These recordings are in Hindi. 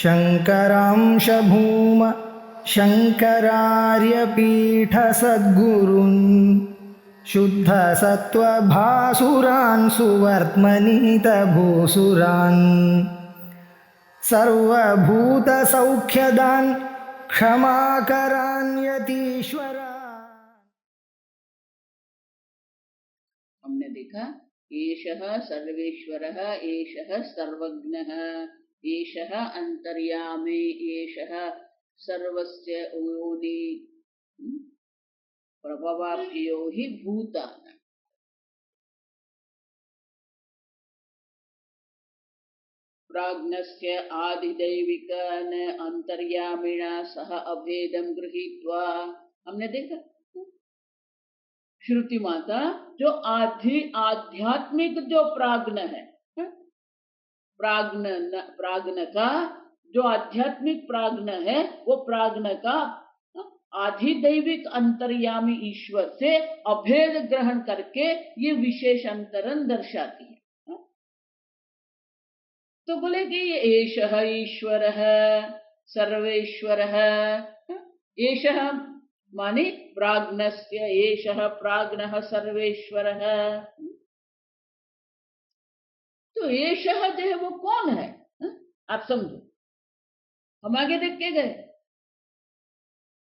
शङ्करांश भूम शङ्करार्यपीठसद्गुरून् शुद्धसत्त्वभासुरान् सुवर्त्मनीतभूसुरान् सर्वभूतसौख्यदान् क्षमाकरान् यतीश्वरान्। हमने देखा एषः सर्वेश्वरः, एषः सर्वज्ञः, एषः अंतर्यामी, एषः सर्वस्य योनि प्रभवाप्यो हि भूतानां। प्राज्ञस्य आदिदैविकन अंतर्यामिणा सह अभेदं गृहीत्वा, हमने देखा श्रुति माता जो आध्यात्मिक जो प्राज्ञ है, प्राज्ञ का जो आध्यात्मिक प्राज्ञ है, वो प्राज्ञ का आधिदैविक अंतर्यामी ईश्वर से अभेद ग्रहण करके ये विशेष अंतरन दर्शाती है। तो बोले कि ये एषः ईश्वर है, सर्वेश्वर है। एषः माने प्राज्ञस्य, एषः प्राज्ञः सर्वेश्वरः। तो एषः जो है वो कौन है, आप समझो। हम आगे देख के गए,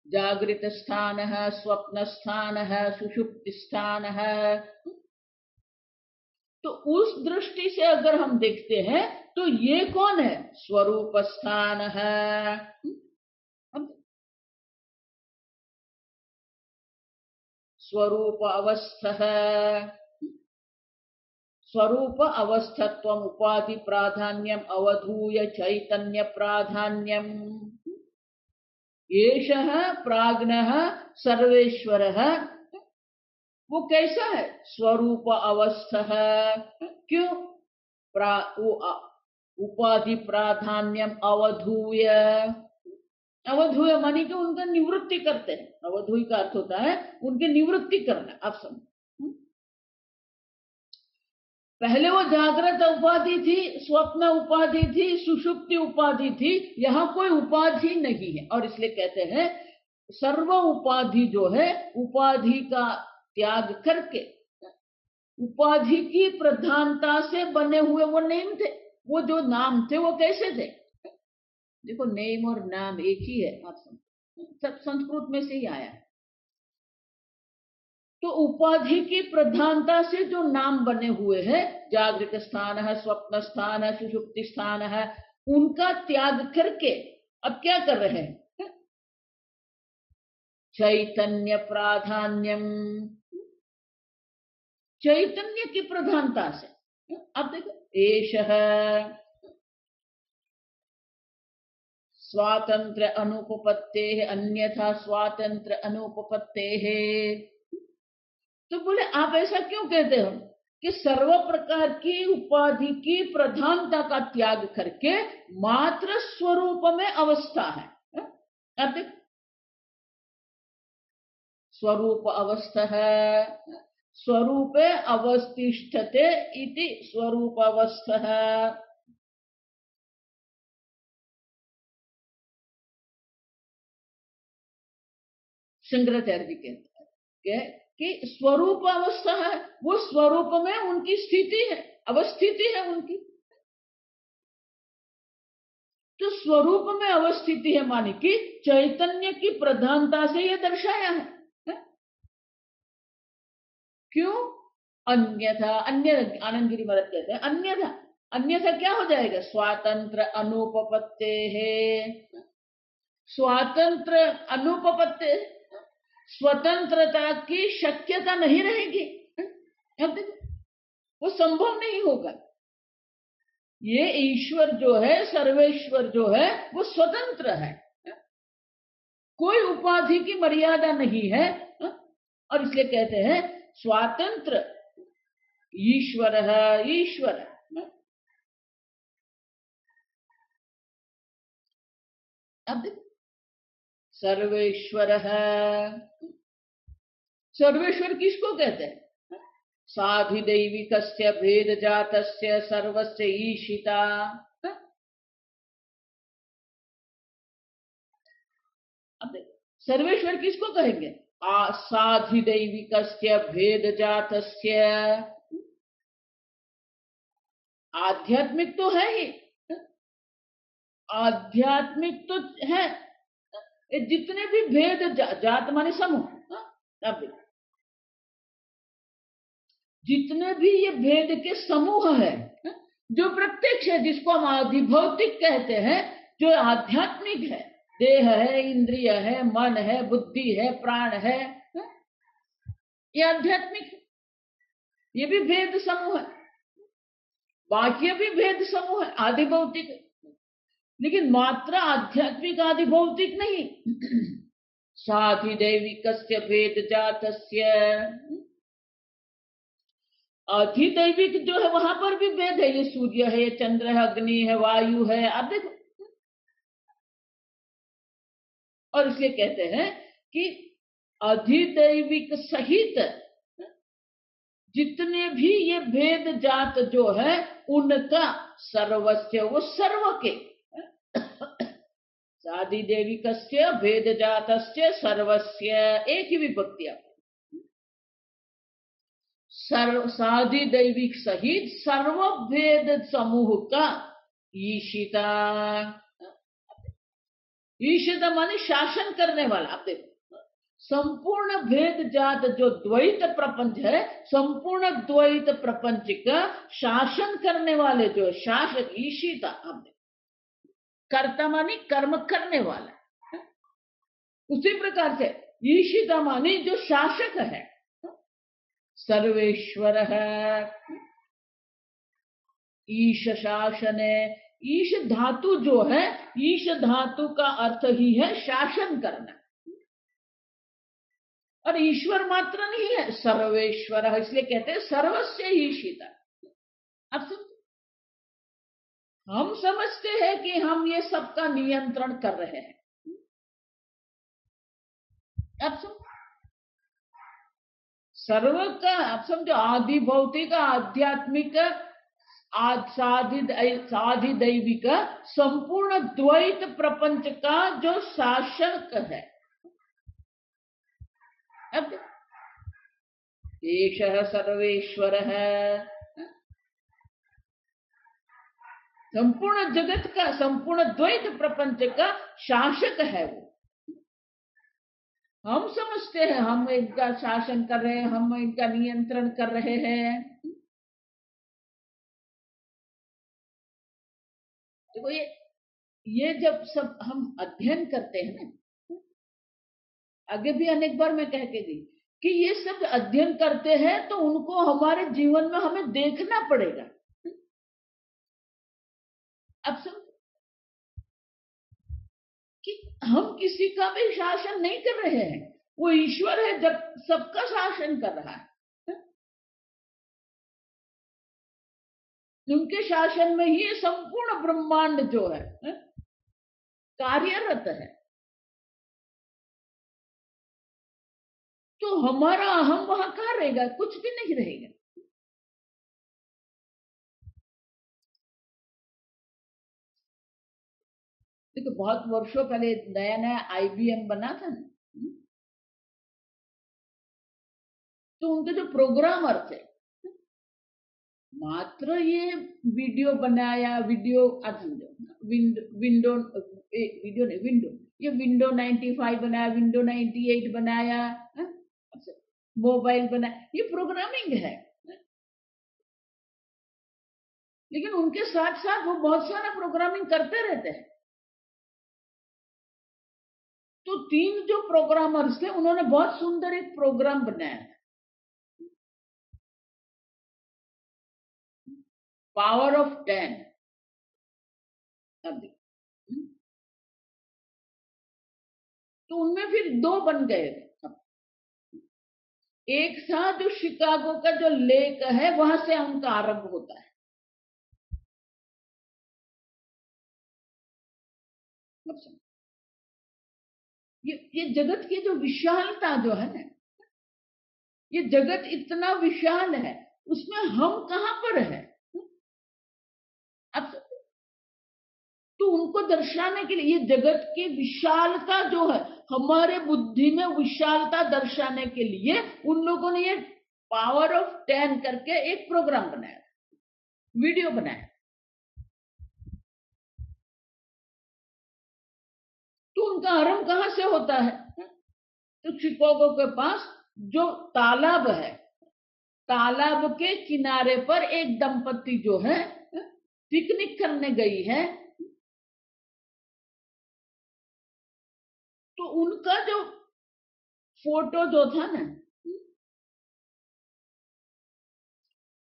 जागृत स्थान है, स्वप्न स्थान है, सुषुप्ति स्थान है। तो उस दृष्टि से अगर हम देखते हैं तो ये कौन है, स्वरूप स्थान है। स्वरूप अवस्था है, स्वरूप अवस्थत्वम उपाधि प्राधान्यम अवधूय चैतन्य प्राधान्यम। एषः प्राज्ञः सर्वेश्वरः, वो कैसा है, स्वरूप अवस्था है। क्यों, उपाधि प्राधान्यम अवधूय, अवधूय मानी कि उनका निवृत्ति करते हैं। अवधूय का अर्थ होता है उनकी निवृत्ति करना। आप समझो, पहले वो जागृत उपाधि थी, स्वप्न उपाधि थी, सुषुप्ति उपाधि थी, यहाँ कोई उपाधि नहीं है। और इसलिए कहते हैं सर्व उपाधि जो है, उपाधि का त्याग करके उपाधि की प्रधानता से बने हुए वो नेम थे। वो जो नाम थे वो कैसे थे, देखो नेम और नाम एक ही है, आप समझो, सब संस्कृत में से ही आया है। तो उपाधि की प्रधानता से जो नाम बने हुए हैं, जागृत स्थान है, स्वप्न स्थान है, सुषुप्ति स्थान है, उनका त्याग करके अब क्या कर रहे हैं, चैतन्य प्राधान्यम, चैतन्य की प्रधानता से। अब देखो, एषः स्वातंत्र अनुपपत्तेः अन्यथा स्वातंत्र अनुपपत्तेः। तो बोले आप ऐसा क्यों कहते हो कि सर्व प्रकार की उपाधि की प्रधानता का त्याग करके मात्र स्वरूप में अवस्था है। अब देखो, स्वरूप अवस्था है, स्वरूपे अवस्थिष्ठते इति स्वरूप अवस्था है। शंकराचार्य जी कहते हैं कि स्वरूप अवस्था है, वो स्वरूप में उनकी स्थिति है, अवस्थिति है उनकी। तो स्वरूप में अवस्थिति है माने कि चैतन्य की प्रधानता से यह दर्शाया है। क्यों, अन्यथा, अन्य आनंद गिरी महाराज कहते हैं अन्यथा, अन्यथा क्या हो जाएगा, स्वातंत्र अनुपपत्ते है, स्वातंत्र अनुपपत्ते, स्वतंत्रता की शक्यता नहीं रहेगी। वो संभव नहीं होगा। ये ईश्वर जो है, सर्वेश्वर जो है, वो स्वतंत्र है, कोई उपाधि की मर्यादा नहीं है। और इसलिए कहते हैं स्वातंत्र ईश्वर है, ईश्वर है। अब सर्वेश्वर है, सर्वेश्वर किसको कहते हैं, साधिदैविकस्य भेद जातस्य सर्वस्य ईशिता। अब देखो, सर्वेश्वर किसको कहेंगे? साधिदैविकस्य भेद जातस्य। आध्यात्मिक तो है ही, आध्यात्मिक तो है। ये जितने भी भेद जात माने समूह, अब देखो, जितने भी ये भेद के समूह है, जो प्रत्यक्ष है, जिसको हम आधिभौतिक कहते हैं, जो आध्यात्मिक है, देह है, इंद्रिय है, मन है, बुद्धि है, प्राण है, ये आध्यात्मिक है। ये भी भेद समूह है, बाकी भी भेद समूह है, आधिभौतिक है, लेकिन मात्र आध्यात्मिक आधिभौतिक नहीं। साधिदैविकस्य भेद जातस्य, अधिदैविक जो है वहां पर भी भेद है। ये सूर्य है, ये चंद्र है, अग्नि है, वायु है, आप देखो। और इसलिए कहते हैं कि अधिदैविक सहित जितने भी ये भेद जात जो है, उनका सर्वस्य, वो सर्व के, साधिदैविकस्य भेद जातस्य सर्वस्य, एक ही विभक्ति है, साधिदैविक सहित सर्व भेद समूह का ईशिता। ईशिता माने शासन करने वाला। आप देखो, संपूर्ण भेद जात जो द्वैत प्रपंच है, संपूर्ण द्वैत प्रपंच का शासन करने वाले जो शासक, ईशिता। आप देखो, कर्ता माने कर्म करने वाला, उसी प्रकार से ईशिता माने जो शासक है, सर्वेश्वर है। ईश शासन है, ईश धातु जो है, ईश धातु का अर्थ ही है शासन करना, और ईश्वर मात्र नहीं है, सर्वेश्वर है, इसलिए कहते हैं सर्वस्य ईशिता। अब हम समझते हैं कि हम ये सबका नियंत्रण कर रहे हैं। अब सर्व का, आप समझो, आदि भौतिक, आध्यात्मिक, साधिदैविक, संपूर्ण द्वैत प्रपंच का जो शासक है। अब एषः सर्वेश्वर है, संपूर्ण जगत का, संपूर्ण द्वैत प्रपंच का शासक है वो। हम समझते हैं हम इनका शासन कर रहे हैं, हम इनका नियंत्रण कर रहे हैं। देखो, ये जब सब हम अध्ययन करते हैं ना, आगे भी अनेक बार मैं कह के दी कि ये सब अध्ययन करते हैं तो उनको हमारे जीवन में हमें देखना पड़ेगा। अब समझो कि हम किसी का भी शासन नहीं कर रहे हैं, वो ईश्वर है जब सबका शासन कर रहा है। उनके शासन में ही संपूर्ण ब्रह्मांड जो है कार्यरत है। तो हमारा अहम वहां कहां रहेगा? कुछ भी नहीं रहेगा। देखो, बहुत वर्षों पहले नया नया IBM बना था ना, तो उनके जो प्रोग्रामर थे, मात्र ये वीडियो बनाया, वीडियो विंडो वीडियो नहीं, विंडो, ये विंडो 95 बनाया, विंडो 98 बनाया, मोबाइल बनाया, ये प्रोग्रामिंग है। लेकिन उनके साथ साथ वो बहुत सारा प्रोग्रामिंग करते रहते हैं। तो 3 जो प्रोग्रामर्स थे, उन्होंने बहुत सुंदर एक प्रोग्राम बनाया, पावर ऑफ 10। तो उनमें फिर 2 बन गए थे। एक था जो शिकागो का जो लेक है, वहां से उनका आरंभ होता है। ये जगत की जो विशालता जो है ना, ये जगत इतना विशाल है, उसमें हम कहां पर है? अब तो उनको दर्शाने के लिए ये जगत की विशालता जो है, हमारे बुद्धि में विशालता दर्शाने के लिए उन लोगों ने ये पावर ऑफ 10 करके एक प्रोग्राम बनाया, वीडियो बनाया। तो उनका आरंभ कहां से होता है? तो शिकागो के पास जो तालाब है, तालाब के किनारे पर एक दंपति जो है पिकनिक करने गई है। तो उनका जो फोटो जो था ना,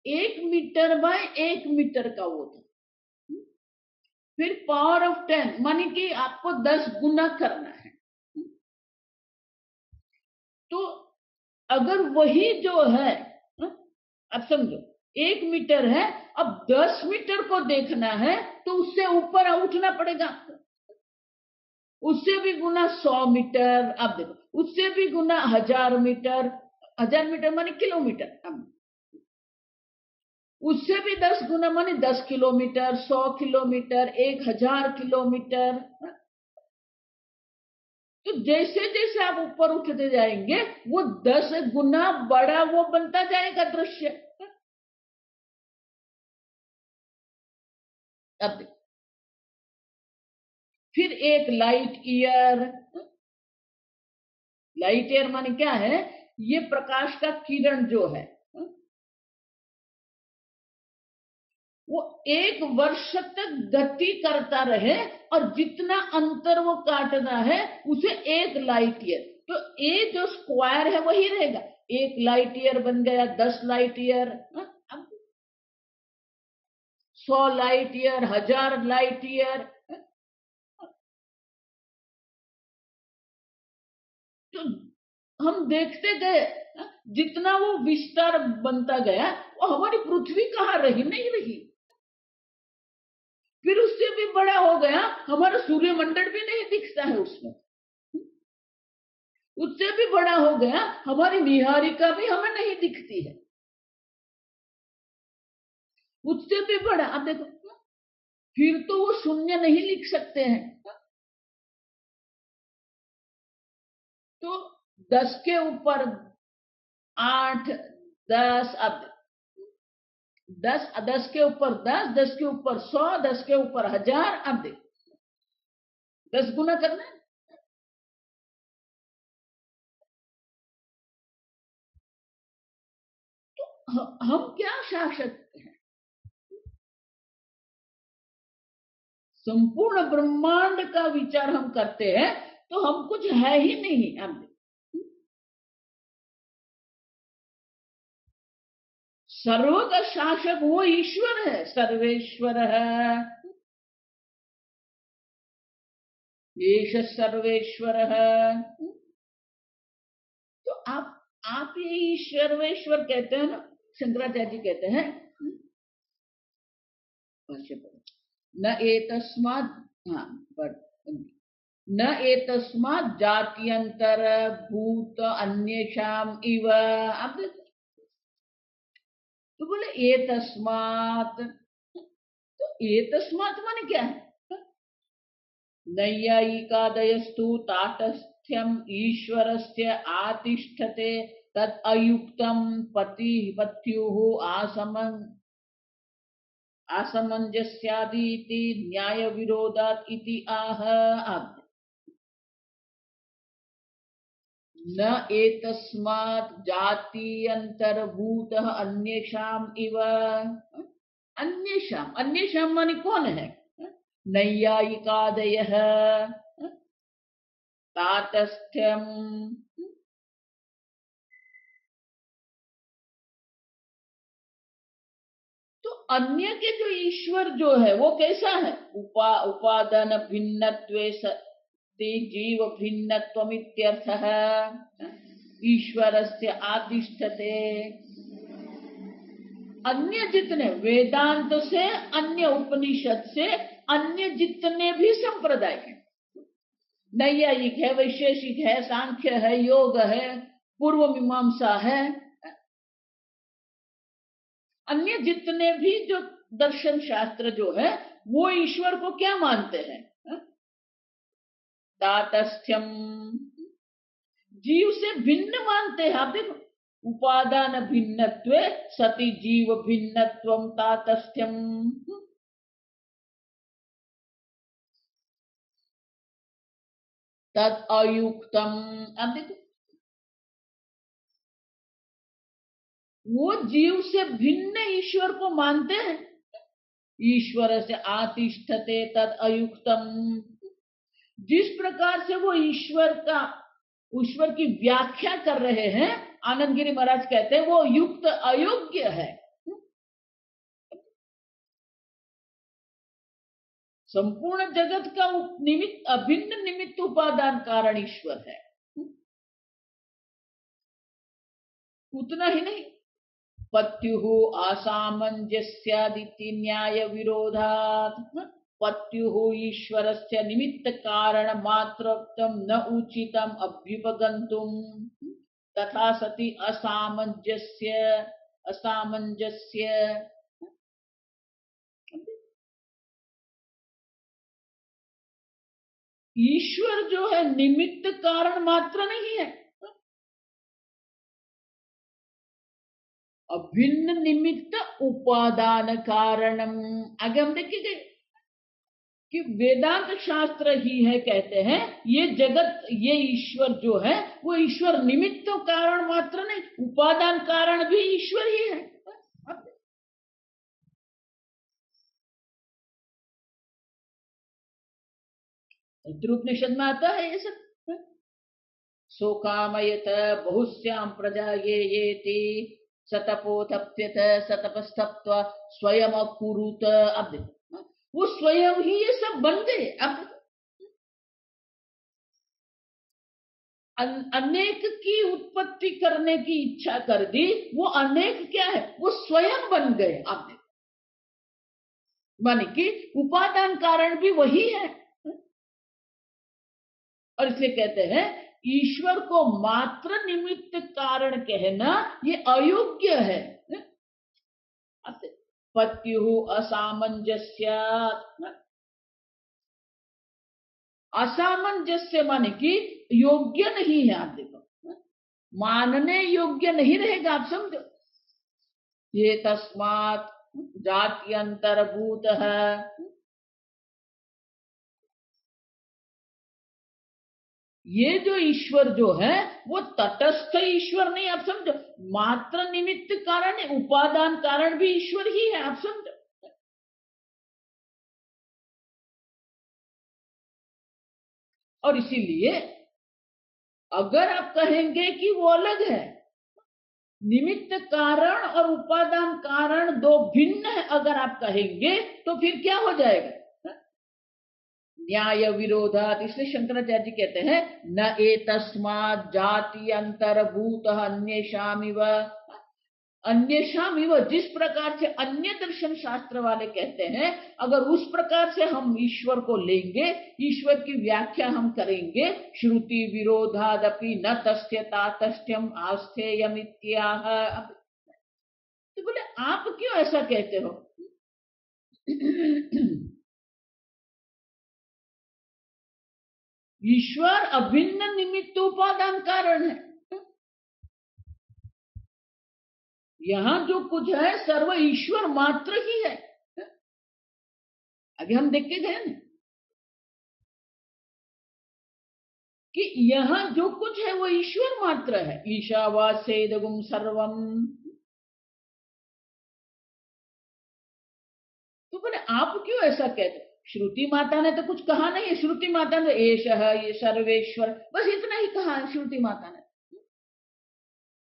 1 मीटर बाय 1 मीटर का वो था। फिर पावर ऑफ 10 माने कि आपको 10 गुना करना है। तो अगर वही जो है, अब समझो 1 मीटर है, अब 10 मीटर को देखना है तो उससे ऊपर उठना पड़ेगा, उससे भी गुना 100 मीटर। अब देखो उससे भी गुना 1000 मीटर, 1000 मीटर माने किलोमीटर, अब उससे भी 10 गुना माने 10 किलोमीटर, 100 किलोमीटर, 1000 किलोमीटर। तो जैसे जैसे आप ऊपर उठते जाएंगे वो 10 गुना बड़ा वो बनता जाएगा दृश्य। अब देखो फिर एक लाइट ईयर, लाइट ईयर माने क्या है? ये प्रकाश का किरण जो है वो 1 वर्ष तक गति करता रहे और जितना अंतर वो काटना है उसे 1 लाइट ईयर। तो ये जो स्क्वायर है वही रहेगा, 1 लाइट ईयर बन गया 10 light year, 100 light year, 1000 light year. तो हम देखते गए जितना वो विस्तार बनता गया, वो हमारी पृथ्वी कहाँ रही? नहीं रही। फिर उससे भी बड़ा हो गया, हमारा सूर्यमंडल भी नहीं दिखता है उसमें। उससे भी बड़ा हो गया, हमारी निहारिका भी हमें नहीं दिखती है। उससे भी बड़ा, अब देखो फिर तो वो शून्य नहीं लिख सकते हैं। तो 10 के ऊपर 8, 10, अब 10 के ऊपर 10, 10 के ऊपर 100, 10 के ऊपर 1000। अब देखो 10 गुना करना है। तो हम क्या शासक हैं? संपूर्ण ब्रह्मांड का विचार हम करते हैं तो हम कुछ है ही नहीं। अब सर्व का शासक वो ईश्वर है, सर्वेश्वर है, येष सर्वेश्वर है। तो आप ये ईश्वरेश्वर कहते हैं ना, शंकराचार्य जी कहते हैं न एतस्मात्, हाँ न एतस्मात् जात्यंतर भूत अन्येषाम इव। अब तो बोले एतस्मात्, तो एतस्मात् माने क्या है? नैयायिकादयस्तु ताटस्थ्यम ईश्वरस्य आतिष्ठते तद अयुक्तम पति पत्युः आसमंजस्यादीति न्याय विरोधात् इति आह। अब न एतस्मात् जात्यंतरभूतः अन्येषाम इव। अन्येषाम, अन्येषाम माने कौन है? नैयायिकादयः ताटस्थ्यम। तो अन्य के जो ईश्वर जो है वो कैसा है? उपादान भिन्नत्वे सति जीव भिन्नत्वमित्यर्थः ईश्वरस्य आतिष्ठते। अन्य जितने वेदांत से, अन्य उपनिषद से, अन्य जितने भी संप्रदाय हैं, नैयायिक है, वैशेषिक है, सांख्य है, योग है, पूर्व मीमांसा है, अन्य जितने भी जो दर्शन शास्त्र जो है वो ईश्वर को क्या मानते हैं? तातस्थ्यम, जीव से भिन्न मानते हैं। आप देखो, उपादान भिन्नत्वे सति जीव भिन्नत्वम तातस्थ्यम। तद अयुक्तम। अब देखो, वो जीव से भिन्न ईश्वर को मानते हैं। ईश्वर से आतिष्ठते तद अयुक्तम। जिस प्रकार से वो ईश्वर की व्याख्या कर रहे हैं, आनंद गिरी महाराज कहते हैं वो युक्त अयोग्य है। संपूर्ण जगत का निमित्त, अभिन्न निमित्त उपादान कारण ईश्वर है। उतना ही नहीं, पत्युहु असामंजस्यादिति न्याय विरोधात्। पत्युहु ईश्वरस्य निमित्त कारण मात्रत्वं न उचितम अभ्युपगन्तुम, तथा सति असामंजस्य। ईश्वर जो है निमित्त कारण मात्र नहीं है, अभिन्न निमित्त उपादान कारणम। आगे हम देखेंगे कि वेदांत शास्त्र ही है, कहते हैं ये जगत, ये ईश्वर जो है वो ईश्वर निमित्त कारण मात्र नहीं, उपादान कारण भी ईश्वर ही है। उपनिषद में आता है ये सब। सो कामयत बहुस्याम प्रजा ये सतपोतप्यत सतपस्तप्त्वा स्वयं अकुरुत। अब देखो, वो स्वयं ही ये सब बन गए। अब अनेक की उत्पत्ति करने की इच्छा कर दी, वो अनेक क्या है, वो स्वयं बन गए। अब देखो, माने कि उपादान कारण भी वही है। और इसलिए कहते हैं ईश्वर को मात्र निमित्त कारण कहना ये अयोग्य है। पत्युहु असामंजस्यात्। असामंजस्य माने कि योग्य नहीं है। आप देखो, मानने योग्य नहीं रहेगा। आप समझो, ये तस्मात् जात्यंतरभूत है। ये जो ईश्वर जो है वो तटस्थ ईश्वर नहीं। आप समझो, मात्र निमित्त कारण है, उपादान कारण भी ईश्वर ही है। आप समझो, और इसीलिए अगर आप कहेंगे कि वो अलग है, निमित्त कारण और उपादान कारण दो भिन्न है, अगर आप कहेंगे तो फिर क्या हो जाएगा, न्याय विरोधात। इसलिए शंकराचार्य जी कहते हैं न एतस्मात् जाति अंतर्भूत अन्येषामिव। अन्येषामिव, जिस प्रकार से अन्य दर्शन शास्त्र वाले कहते हैं, अगर उस प्रकार से हम ईश्वर को लेंगे, ईश्वर की व्याख्या हम करेंगे, श्रुति विरोधादपि न तस्य तातस्थ्यम आस्थेयम इत्याह। तो बोले आप क्यों ऐसा कहते हो? ईश्वर अभिन्न निमित्त उपादान कारण है। यहां जो कुछ है सर्व ईश्वर मात्र ही है। आगे हम देख के गए ना कि यहां जो कुछ है वो ईश्वर मात्र है। ईशावास्येदगुम सर्वम। तो बोले आप क्यों ऐसा कहते? श्रुति माता ने तो कुछ कहा नहीं है। श्रुति माता ने एष ये सर्वेश्वर, बस इतना ही कहा है श्रुति माता ने।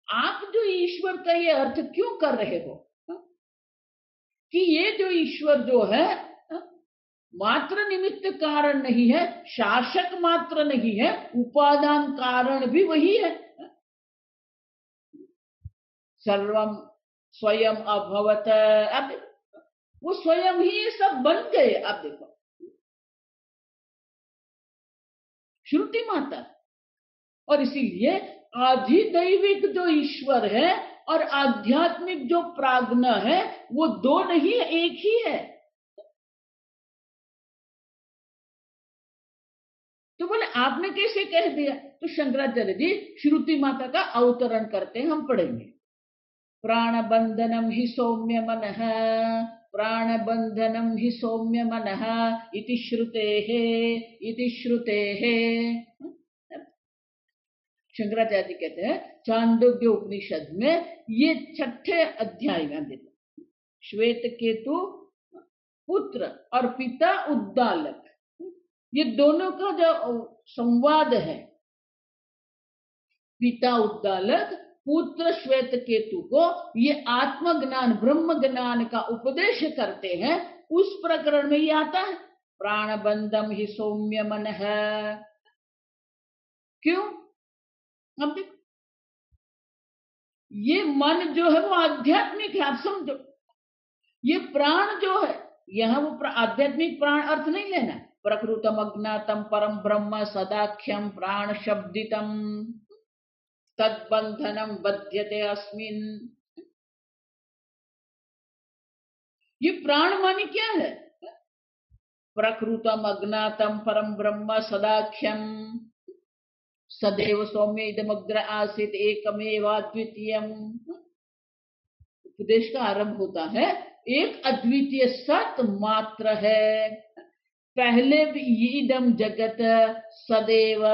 आप जो ईश्वर का ये अर्थ क्यों कर रहे हो कि ये जो ईश्वर जो है मात्र निमित्त कारण नहीं है, शासक मात्र नहीं है, उपादान कारण भी वही है। सर्वम स्वयं अभवत। अब वो स्वयं ही ये सब बन गए। आप देखो, श्रुति माता। और इसीलिए आधिदैविक जो ईश्वर है और आध्यात्मिक जो प्राज्ञ है वो दो नहीं है, एक ही है। तो बोले आपने कैसे कह दिया? तो शंकराचार्य जी श्रुति माता का अवतरण करते हैं, हम पढ़ेंगे। प्राण बंधनम ही सौम्य मनः, प्राण बंधनम ही सौम्य मनः इति श्रुतेः। शंकराचार्य जी कहते हैं चांदोग्य उपनिषद में ये 6ठे अध्याय में देते, श्वेत केतु पुत्र और पिता उद्दालक, ये दोनों का जो संवाद है, पिता उद्दालक पुत्र श्वेत केतु को ये आत्मज्ञान ब्रह्म ज्ञान का उपदेश करते हैं, उस प्रकरण में ये आता है प्राण बंधम ही सौम्य मन है। क्यों? अब देखो, ये मन जो है वो आध्यात्मिक है, आप समझो। ये प्राण जो है, यहां वो आध्यात्मिक प्राण अर्थ नहीं लेना, प्रकृतम अज्ञातम परम ब्रह्म सदाख्यम प्राण शब्दितम तद्बंधनम बध्यते अस्मिन। ये प्राण माने क्या है? प्रकृतम अज्ञातम परम ब्रह्म सदाख्यम सदैव सौम्य इदमग्र आसित एकमेवाद्वितीयम। उपदेश का आरंभ होता है एक अद्वितीय सत मात्र है, पहले भी इदम जगत सदैव,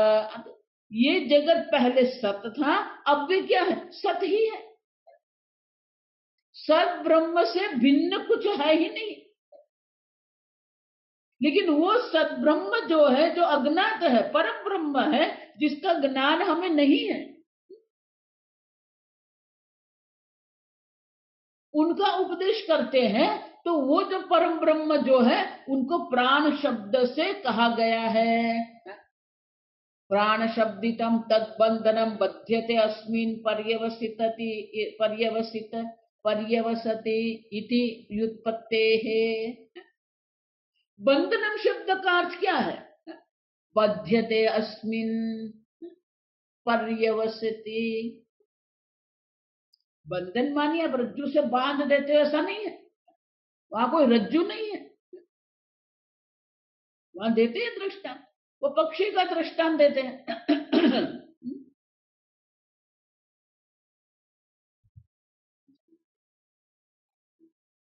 ये जगत पहले सत था, अब भी क्या है? सत ही है। सत ब्रह्म से भिन्न कुछ है ही नहीं। लेकिन वो सत ब्रह्म जो है, जो अज्ञात है, परम ब्रह्म है, जिसका ज्ञान हमें नहीं है, उनका उपदेश करते हैं। तो वो जो परम ब्रह्म जो है, उनको प्राण शब्द से कहा गया है। प्राण शब्दितम तद्बंधनम बध्यते अस्मिन् पर्यवसति इति व्युत्पत्तेः। बंधनम शब्द का अर्थ क्या है? बध्यते अस्मिन् पर्यवसति। बंधन मानिए अब रज्जू से बांध देते हो, ऐसा नहीं है, वहां कोई रज्जू नहीं है, वहां देते हैं दृष्टांत, वो पक्षी का दृष्टांत देते हैं।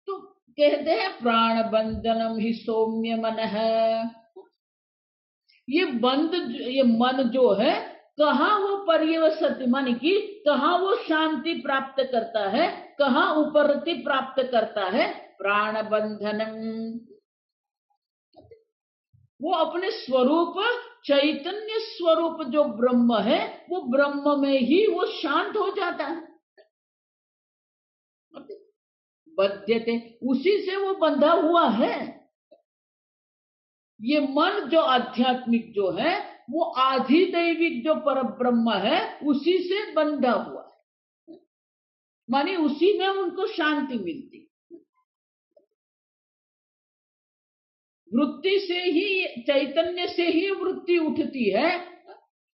तो कहते हैं प्राण बंधनम ही सौम्य मन है। ये मन जो है, कहाँ वो पर्यवसति माने कि कहाँ वो शांति प्राप्त करता है, कहाँ उपरति प्राप्त करता है? प्राण बंधनम, वो अपने स्वरूप चैतन्य स्वरूप जो ब्रह्म है, वो ब्रह्म में ही वो शांत हो जाता है। बध्यते, उसी से वो बंधा हुआ है। ये मन जो आध्यात्मिक जो है, वो आधिदैविक जो पर ब्रह्म है, उसी से बंधा हुआ है, माने उसी में उनको शांति मिलती। वृत्ति से ही, चैतन्य से ही वृत्ति उठती है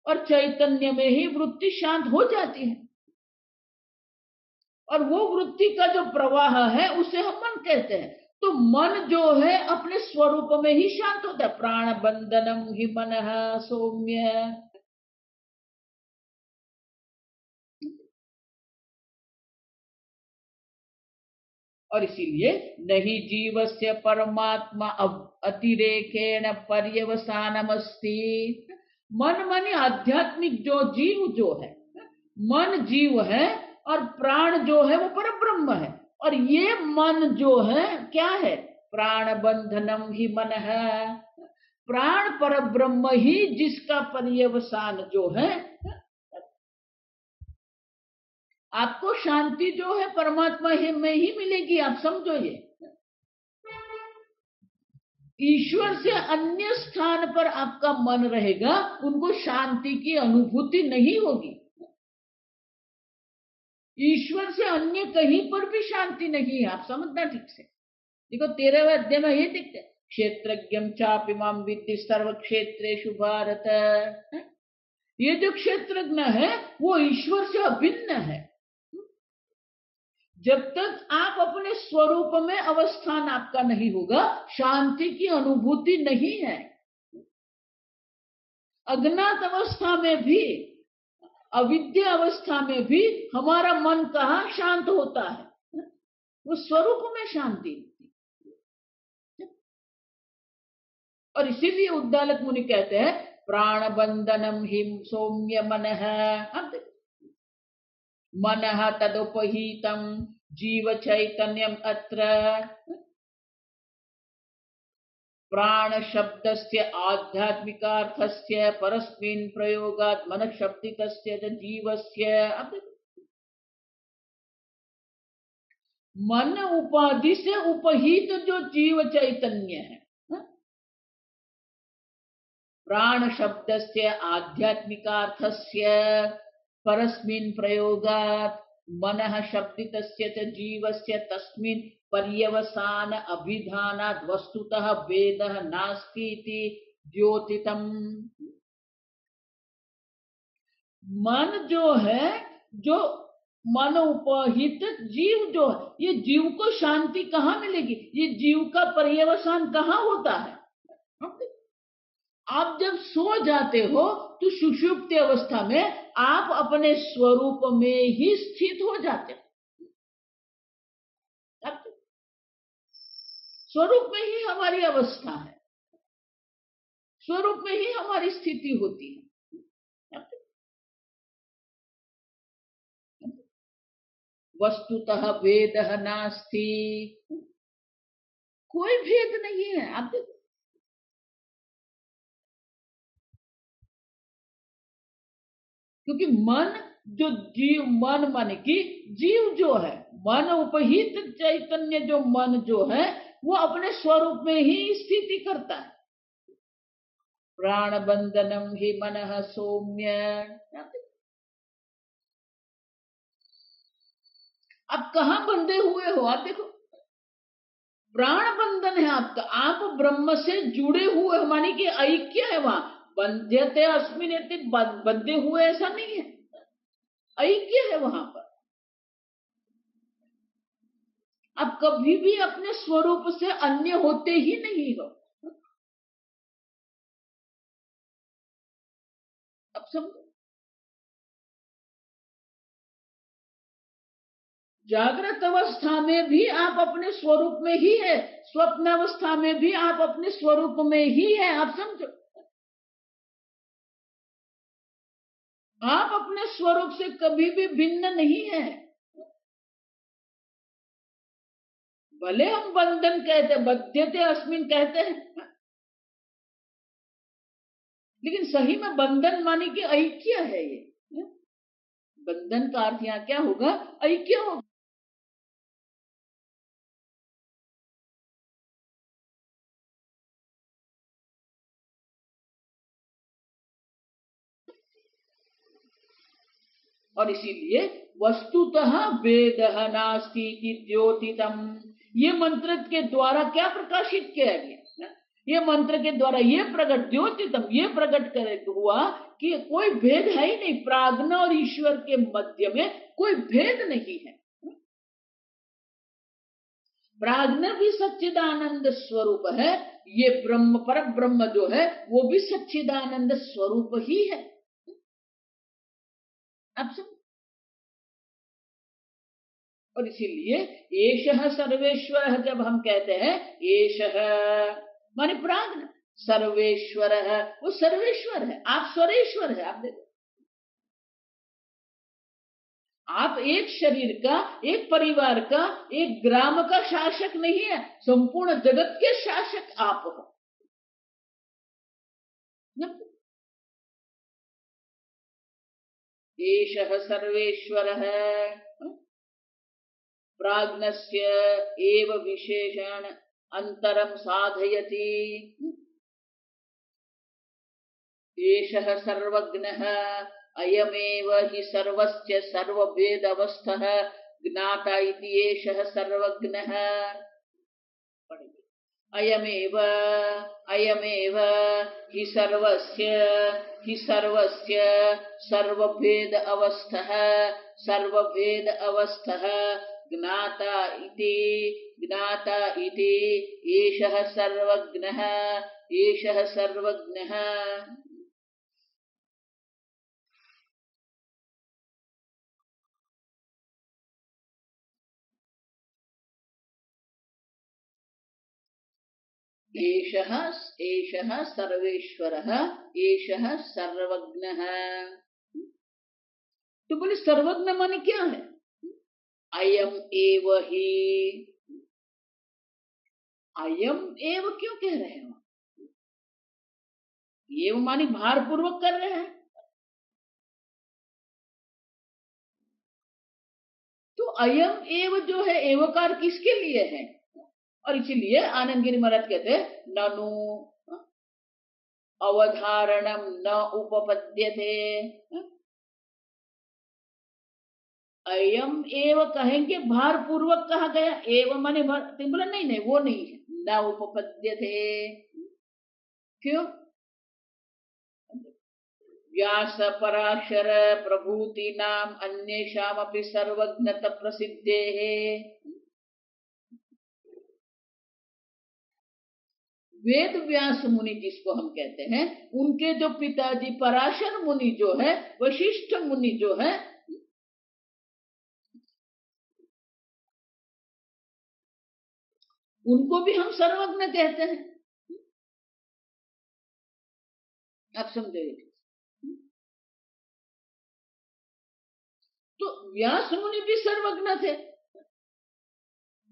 और चैतन्य में ही वृत्ति शांत हो जाती है, और वो वृत्ति का जो प्रवाह है उसे हम मन कहते हैं। तो मन जो है अपने स्वरूप में ही शांत होता है। प्राण बंधनम ही मनः सौम्य। और इसीलिए नहीं जीवस्य परमात्मा अतिरेकेण पर्यवसानमस्ति। मन माने आध्यात्मिक जो जीव जो है, मन जीव है और प्राण जो है वो परब्रह्म है, और ये मन जो है क्या है? प्राण बंधनम ही मन है। प्राण परब्रह्म ही जिसका पर्यवसान जो है। आपको शांति जो है परमात्मा में ही मिलेगी, आप समझो। ये ईश्वर से अन्य स्थान पर आपका मन रहेगा, उनको शांति की अनुभूति नहीं होगी। ईश्वर से अन्य कहीं पर भी शांति नहीं है, आप समझना ठीक से। देखो 13वें अध्याय में ये दिखते, क्षेत्रज्ञम चापि माम विद्धि सर्व क्षेत्रेषु भारत। ये जो क्षेत्रज्ञ है वो ईश्वर से अभिन्न है। जब तक आप अपने स्वरूप में अवस्थान आपका नहीं होगा, शांति की अनुभूति नहीं है। अज्ञात अवस्था में भी, अविद्या अवस्था में भी हमारा मन कहाँ शांत होता है? वो स्वरूप में शांति। और इसीलिए उद्दालक मुनि कहते हैं प्राण बंधनम हिम सौम्य मनः। अब मनः तदुपहीतम जीव चैतन्यम अत्र। प्राण शब्दस्य आध्यात्मिकार्थस्य परस्मिन् प्रयोगात् मन शब्दितस्य च जीवस्य। अब मन उपाधि से उपहित जो जीव चैतन्य है, प्राण शब्दस्य आध्यात्मिकार्थस्य परस्मिन् प्रयोगात् मनः शब्दितस्य च जीवस्य तस्मिन् पर्यवसान अभिधानात् वस्तुतः भेदः नास्ति इति द्योतितम्। मन जो है, जो मन उपहित जीव जो है, ये जीव को शांति कहाँ मिलेगी? ये जीव का पर्यवसान कहाँ होता है? आप जब सो जाते हो तो सुषुप्ति अवस्था में आप अपने स्वरूप में ही स्थित हो जाते हो। स्वरूप में ही हमारी अवस्था है, स्वरूप में ही हमारी स्थिति होती है। वस्तुतः भेदः नास्ति, कोई भेद नहीं है। आप देखो, क्योंकि मन जो जीव, मन मन की जीव जो है, मन उपहित चैतन्य जो मन जो है, वो अपने स्वरूप में ही स्थिति करता है। प्राण बंधनम ही मनः सौम्य। आप कहां बंधे हुए हो? आप देखो, प्राण बंधन है आपका, आप ब्रह्म से जुड़े हुए, मानी कि ऐक्य है वहां। बंध्यते अस्मिनेति, बंधे हुए ऐसा नहीं है, ऐक्य है वहां पर। आप कभी भी अपने स्वरूप से अन्य होते ही नहीं हो। अब समझो, जागृत अवस्था में भी आप अपने स्वरूप में ही है, स्वप्न अवस्था में भी आप अपने स्वरूप में ही है। आप समझो, आप अपने स्वरूप से कभी भी भिन्न नहीं है। भले हम बंधन कहते, बध्यते अस्मिन कहते हैं, लेकिन सही में बंधन माने कि ऐक्य है ये। बंधन का अर्थ यहां क्या होगा? ऐक्य होगा। और इसीलिए वस्तुतः भेदः नास्ति इति द्योतितम्, ये मंत्र के द्वारा क्या प्रकाशित किया गया? ये मंत्र के द्वारा ये प्रकट, द्योतितम, ये प्रकट हुआ कि कोई भेद है ही नहीं, प्राज्ञ और ईश्वर के मध्य में कोई भेद नहीं है। प्राज्ञ भी सच्चिदानंद स्वरूप है, ये ब्रह्म, पर ब्रह्म जो है वो भी सच्चिदानंद स्वरूप ही है। अब सब, और इसीलिए एषः सर्वेश्वर, जब हम कहते हैं एषः माने प्राज्ञ, सर्वेश्वर है, वो सर्वेश्वर है, आप स्वरेश्वर है। आप देखो, आप एक शरीर का, एक परिवार का, एक ग्राम का शासक नहीं है, संपूर्ण जगत के शासक आप हो। एषः सर्वेश्वर है, प्राज्ञस्य एव विशेषण अंतरम साधयति। एषः सर्वज्ञः अयमेव हि सर्वस्य सर्वभेद अवस्थः ज्ञाता इति एषः सर्वज्ञः। अयमेव, अयमेव हि सर्वस्य सर्वभेद अवस्थः, सर्वभेद अवस्थः ज्ञाता इति एषः सर्वज्ञः, एषः सर्वज्ञः। एषः एषः सर्वेश्वरः, एषः सर्वज्ञः। तो बोले सर्वज्ञ माने क्या है? अयम एव ही। अयम एव क्यों कह रहे हो? एव मानी भारपूर्वक कर रहे हैं। तो अयम एव जो है, एवकार किसके लिए है? और इसीलिए आनंद गिरि महाराज कहते हैं ननु अवधारणम न उपपद्यते। अयम एव कहेंगे भारपूर्वक कहा गया, एव माने बोला नहीं नहीं वो नहीं है, न उपपद्यते। क्यों? व्यास पराशर प्रभूति नाम अन्येषामपि सर्वज्ञत प्रसिद्धे है। वेद व्यास मुनि जिसको हम कहते हैं, उनके जो पिताजी पराशर मुनि जो है, वशिष्ठ मुनि जो है, उनको भी हम सर्वज्ञ कहते हैं। आप समझे? तो व्यास मुनि भी सर्वज्ञ थे,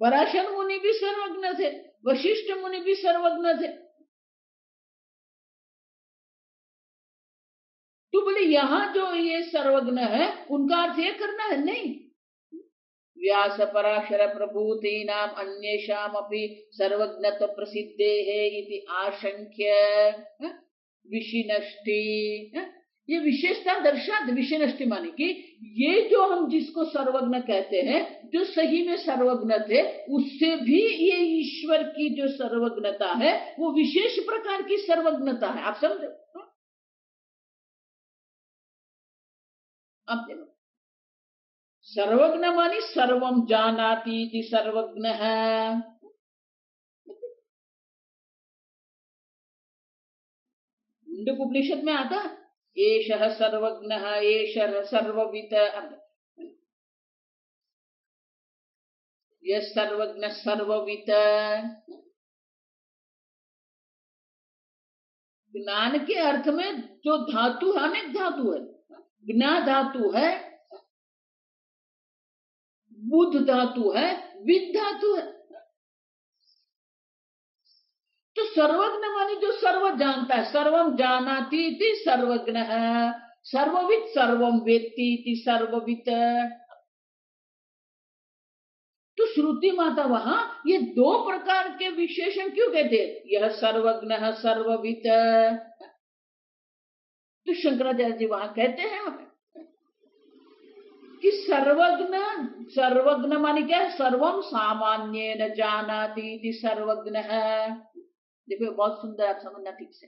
पराशर मुनि भी सर्वज्ञ थे, वशिष्ठ मुनि भी सर्वज्ञ थे। तो बोले यहां जो ये सर्वज्ञ है उनका अर्थ ये करना है? नहीं। व्यास पराशर प्रभूति नाम अन्येषाम अपि सर्वज्ञत्व प्रसिद्धे है इति आशंक्य विशिनष्टि। ये विशेषता दर्शाते। विशिनष्टि माने कि ये जो हम जिसको सर्वज्ञ कहते हैं, जो सही में सर्वज्ञ थे, उससे भी ये ईश्वर की जो सर्वज्ञता है वो विशेष प्रकार की सर्वज्ञता है। आप समझो? अब देखो, सर्वज्ञ मानी सर्वम जानाति इति सर्वज्ञ है। मुंडक उपनिषद में आता है एषः सर्वज्ञः एषः सर्ववित्। यह सर्वज्ञ सर्ववित्। ज्ञान के अर्थ में जो धातु है, अनेक धातु है। ज्ञा धातु है, बुद्ध धातु है, विद धातु है। तो सर्वज्ञ मानी जो सर्व जानता है। सर्वम जानाति इति सर्वज्ञ है, सर्वविद सर्वम वेत्ति इति सर्वविद। तो श्रुति माता वहां ये दो प्रकार के विशेषण क्यों कहते हैं? यह सर्वज्ञ सर्वविद। तो शंकराचार्य जी वहां कहते हैं कि सर्वज्ञ, सर्वज्ञ मानी क्या है? सर्वम सामान्येन जानाति इति सर्वज्ञ है। देखो बहुत सुंदर, आप समझना ठीक से।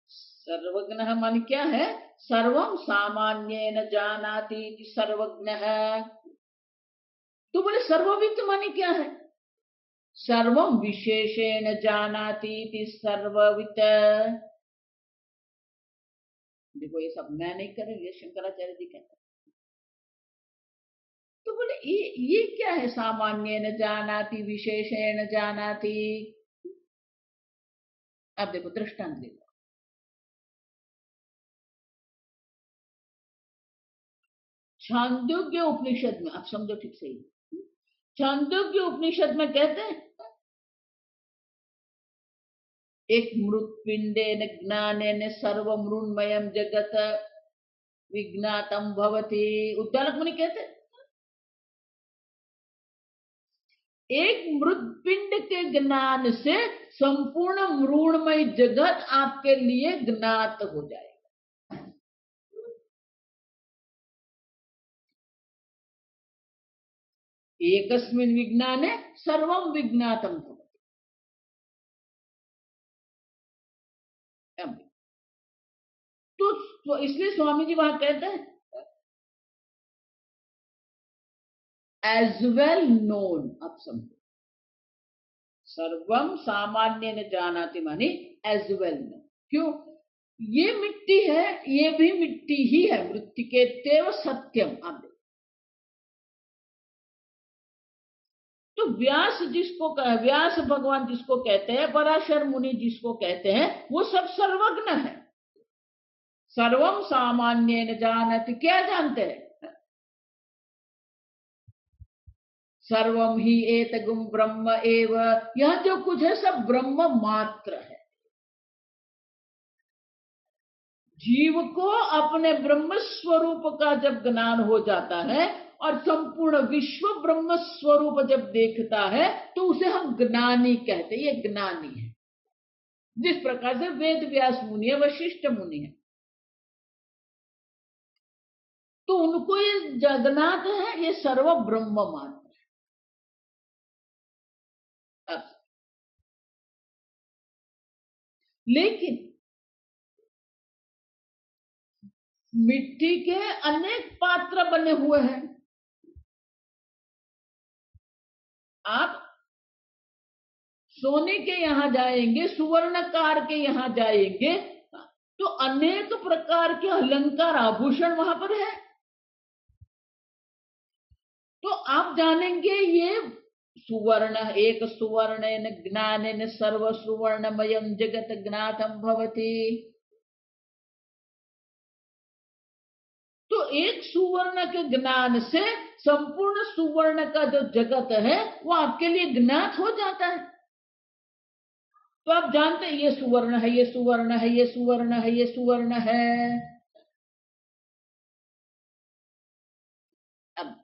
सर्वज्ञ मानी क्या है? सर्वम सामान्येन जानाति इति सर्वज्ञ है। तो बोले सर्वविद मानी क्या है? सर्वम विशेषेण जानाति इति सर्वविद। देखो ये सब मैं नहीं करेंगे, शंकराचार्य जी कहते हैं। तो बोले ये क्या है? सामान्येन जानाति विशेषेण जानाति। अब देखो दृष्टांत देखो। छांदोग्य उपनिषद में, आप समझो ठीक से, छांदोग्य उपनिषद में कहते हैं एक मृत्पिंडेन ज्ञानेन सर्व मृण्मयम जगत विज्ञातम भवति। उद्दालक मुनि कहते हैं एक मृतपिंड के ज्ञान से संपूर्ण मृण्मय जगत आपके लिए ज्ञात हो जाएगा। एकस्मिन् विज्ञाने सर्वम विज्ञातम भवति। तो इसलिए स्वामी जी वहां कहते हैं एज वेल नोन। आप समझो, सर्वम सामान्य ने जानाति मानी एज वेल नोन। क्यों? ये मिट्टी है, ये भी मिट्टी ही है। मृत्तिके तेव सत्यम। आप देखो, तो व्यास जिसको व्यास भगवान जिसको कहते हैं, पराशर मुनि जिसको कहते हैं, वो सब सर्वज्ञ है। सर्वम सामान्येन जानति, क्या जानते हैं? सर्वम ही एतगुम ब्रह्म एव, यह जो कुछ है सब ब्रह्म मात्र है। जीव को अपने ब्रह्म स्वरूप का जब ज्ञान हो जाता है और संपूर्ण विश्व ब्रह्म स्वरूप जब देखता है तो उसे हम ज्ञानी कहते हैं। ये ज्ञानी है। जिस प्रकार से वेद व्यास मुनि है, वशिष्ठ मुनि है, तो उनको ये जगन्नाथ है, ये सर्व ब्रह्म मात्र है। अब लेकिन मिट्टी के अनेक पात्र बने हुए हैं। आप सोने के यहां जाएंगे, सुवर्णकार के यहां जाएंगे, तो अनेक प्रकार के अलंकार आभूषण वहां पर है। तो आप जानेंगे ये सुवर्ण, एक सुवर्णेन ज्ञानेन सर्व सुवर्णमयं जगत ज्ञातम भवति। तो एक सुवर्ण के ज्ञान से संपूर्ण सुवर्ण का जो जगत है वो आपके लिए ज्ञात हो जाता है। तो आप जानते हैं ये सुवर्ण है, ये सुवर्ण है, ये सुवर्ण है, ये सुवर्ण है। अब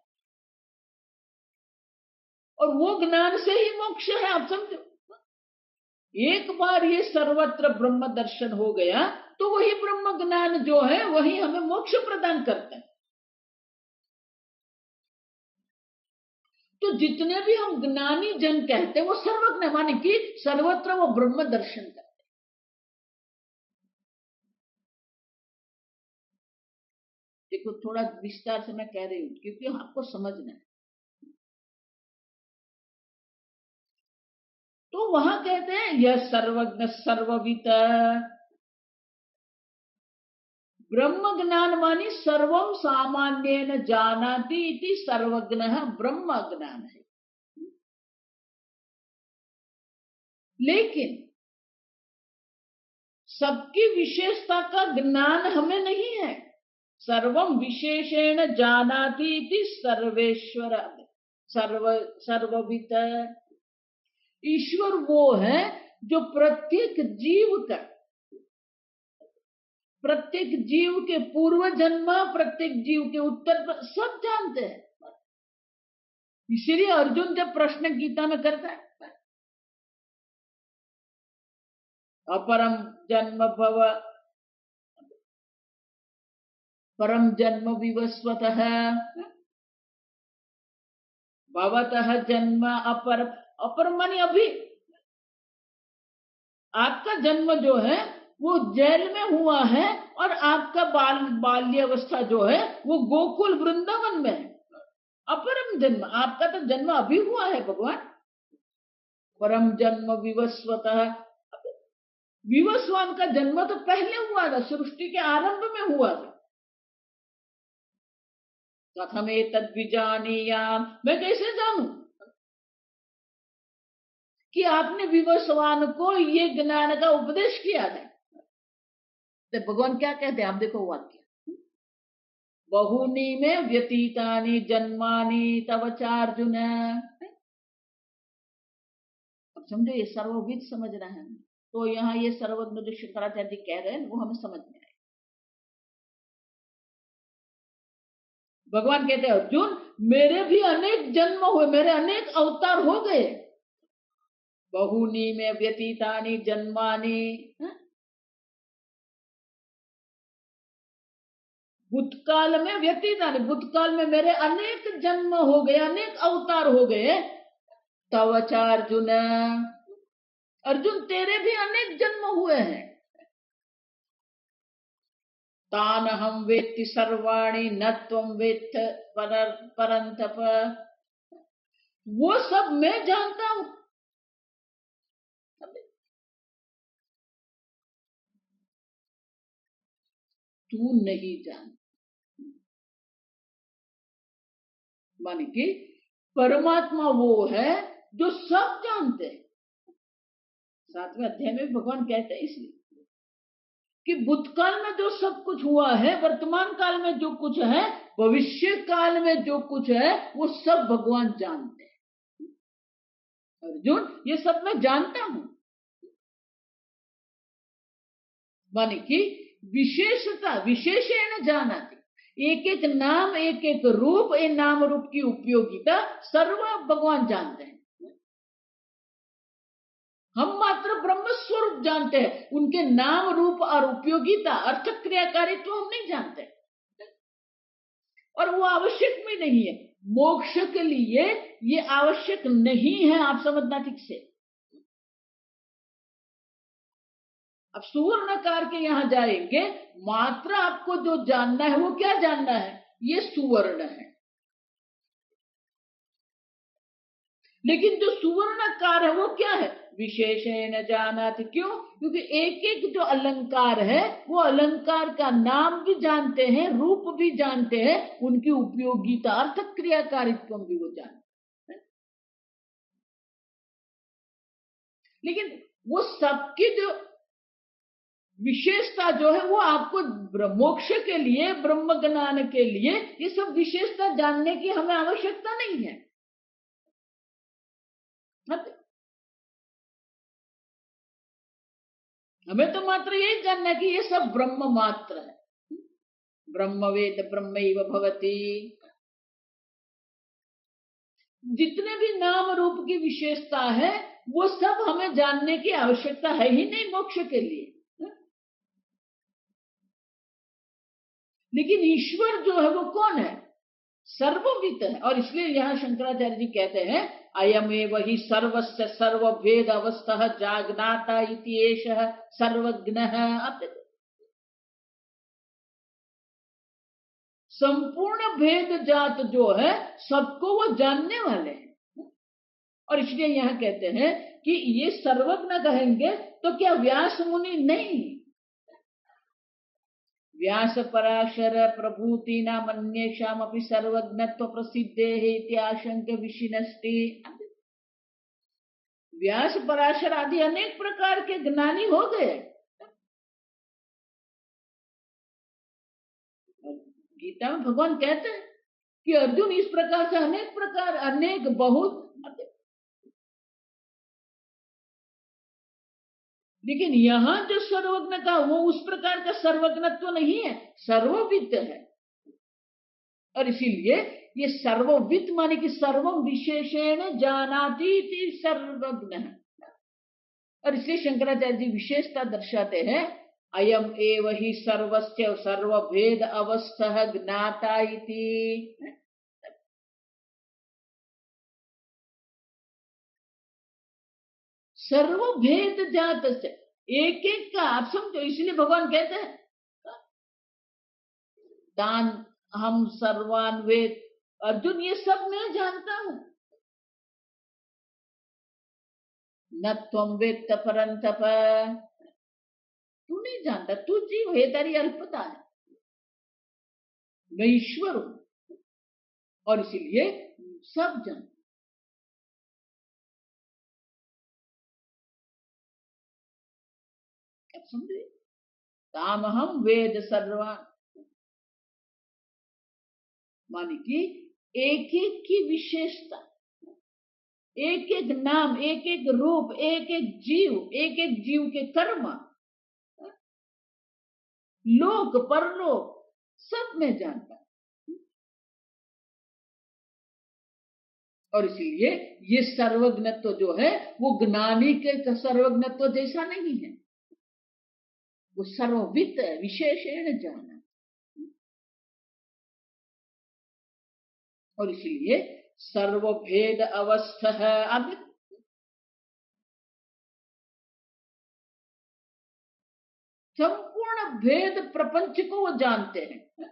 और वो ज्ञान से ही मोक्ष है, आप समझो। एक बार ये सर्वत्र ब्रह्म दर्शन हो गया तो वही ब्रह्म ज्ञान जो है वही हमें मोक्ष प्रदान करता है। तो जितने भी हम ज्ञानी जन कहते हैं वो सर्वज्ञ, माने कि सर्वत्र वो ब्रह्म दर्शन करते हैं। देखो थोड़ा विस्तार से मैं कह रही हूं क्योंकि आपको समझना है। तो वहां कहते हैं यह सर्वज्ञ सर्ववित, ब्रह्म ज्ञान मानी सर्वम सामान्येन जानाति इति सर्वज्ञ ब्रह्म ज्ञान है। लेकिन सबकी विशेषता का ज्ञान हमें नहीं है। सर्वम विशेषेण जानाति इति सर्वेश्वर सर्ववित। ईश्वर वो है जो प्रत्येक जीव के पूर्व जन्म, प्रत्येक जीव के उत्तर सब जानते हैं। इसलिए अर्जुन जब प्रश्न गीता में करता है अपरम जन्म भव परम जन्म विवस्वतः भवतः जन्म अपर, अपर मानी अभी आपका जन्म जो है वो जेल में हुआ है और आपका बाल्य अवस्था जो है वो गोकुल वृंदावन में है। अपरम जन्म, आपका तो जन्म अभी हुआ है भगवान। परम जन्म विवस्वतः, विवस्वान का जन्म तो पहले हुआ था, सृष्टि के आरंभ में हुआ था। कथमे तद्विजानीयाम, मैं कैसे जानूं कि आपने विवस्वान को ये ज्ञान का उपदेश किया था। तो भगवान क्या कहते हैं, आप देखो वाक्य, बहुनी में व्यतीतानि जन्मानि तव चार्जुन। अब समझो ये सर्वविद समझना है। तो यहाँ ये सर्वज्ञ जो शंकराचार्य जी कह रहे हैं वो हमें समझ में आए। भगवान कहते हैं अर्जुन मेरे भी अनेक जन्म हुए, मेरे अनेक अवतार हो गए। बहुनी में व्यतीतानि जन्मानि, भूतकाल में व्यतीतानि, भूतकाल में मेरे अनेक जन्म हो गए, अनेक अवतार हो गए। तव च अर्जुन, अर्जुन तेरे भी अनेक जन्म हुए हैं। तान हम वेत्ति सर्वाणि न त्वं वेत्थ परंतप, वो सब मैं जानता हूं, तू नहीं जानता। माने कि परमात्मा वो है जो सब जानते हैं। 7वें अध्याय में भगवान कहते हैं इसलिए कि भूतकाल में जो सब कुछ हुआ है, वर्तमान काल में जो कुछ है, भविष्य काल में जो कुछ है, वो सब भगवान जानते हैं। अर्जुन, ये सब मैं जानता हूं। माने कि विशेषता विशेषण जाना थी। एक एक नाम, एक एक रूप, ये नाम रूप की उपयोगिता सर्व भगवान जानते हैं। हम मात्र ब्रह्म स्वरूप जानते हैं, उनके नाम रूप और उपयोगिता अर्थ क्रियाकारित्व हम नहीं जानते, और वो आवश्यक भी नहीं है। मोक्ष के लिए ये आवश्यक नहीं है, आप समझना ठीक से। अब सुवर्णकार के यहां जाएंगे, मात्र आपको जो जानना है वो क्या जानना है, ये सुवर्ण है। लेकिन जो सुवर्णकार है वो क्या है, विशेषण जानाति। क्यों? क्योंकि एक एक जो अलंकार है, वो अलंकार का नाम भी जानते हैं, रूप भी जानते हैं, उनकी उपयोगिता अर्थ क्रियाकारित्व भी वो जानते हैं। लेकिन वो सबकी जो विशेषता जो है, वो आपको मोक्ष के लिए, ब्रह्म ज्ञान के लिए ये सब विशेषता जानने की हमें आवश्यकता नहीं है। हमें तो मात्र यही जानना है कि ये सब ब्रह्म मात्र है। ब्रह्म वेद ब्रह्मैव भवति। जितने भी नाम रूप की विशेषता है, वो सब हमें जानने की आवश्यकता है ही नहीं मोक्ष के लिए। लेकिन ईश्वर जो है वो कौन है, सर्वविद है। और इसलिए यहां शंकराचार्य जी कहते हैं, अयम एव हि सर्वस्य सर्वभेद अवस्था जागनाता इति एषः सर्वज्ञः। संपूर्ण भेद जात जो है, सबको वो जानने वाले हैं। और इसलिए यहां कहते हैं कि ये सर्वज्ञ कहेंगे तो क्या व्यास मुनि नहीं, व्यास पराशर प्रभूति नाम अन्येषाम अपि सर्वज्ञत्व प्रसिद्धे इत्याशंक्य विशिनष्टि। व्यास पराशर आदि अनेक प्रकार के ज्ञानी हो गए। गीता में भगवान कहते हैं कि अर्जुन इस प्रकार से अनेक प्रकार, अनेक बहुत, लेकिन यहां जो सर्वज्ञ का वो उस प्रकार का सर्वज्ञत्व नहीं है, सर्वविद है। और इसीलिए ये सर्वविद माने कि सर्वम विशेषण जानाति इति सर्वज्ञ है। और इसलिए शंकराचार्य जी विशेषता दर्शाते हैं, अयम एव हि सर्वस्य सर्वभेद अवस्थः ज्ञाता इति। सर्वभेद जात से एक एक का आप समझो। इसलिए भगवान कहते हैं दान हम सर्वान वेद। अर्जुन, ये सब मैं जानता हूं। न त्वं वेत्त परन्तप, तू नहीं जानता, तू जीव है, तेरी अल्पता है, मैं ईश्वर हूं। और इसीलिए सब जानते। समझे, ताम हम वेद सर्वान, माने कि एक एक की विशेषता, एक एक नाम, एक एक रूप, एक एक जीव के कर्म, लोक परलोक सब में जानता। और इसीलिए ये सर्वज्ञत्व जो है वो ज्ञानी के सर्वज्ञत्व जैसा नहीं है, वो सर्वविद है, विशेषण जाना। और इसीलिए सर्वभेद अवस्था है। अब संपूर्ण भेद प्रपंच को वो जानते हैं।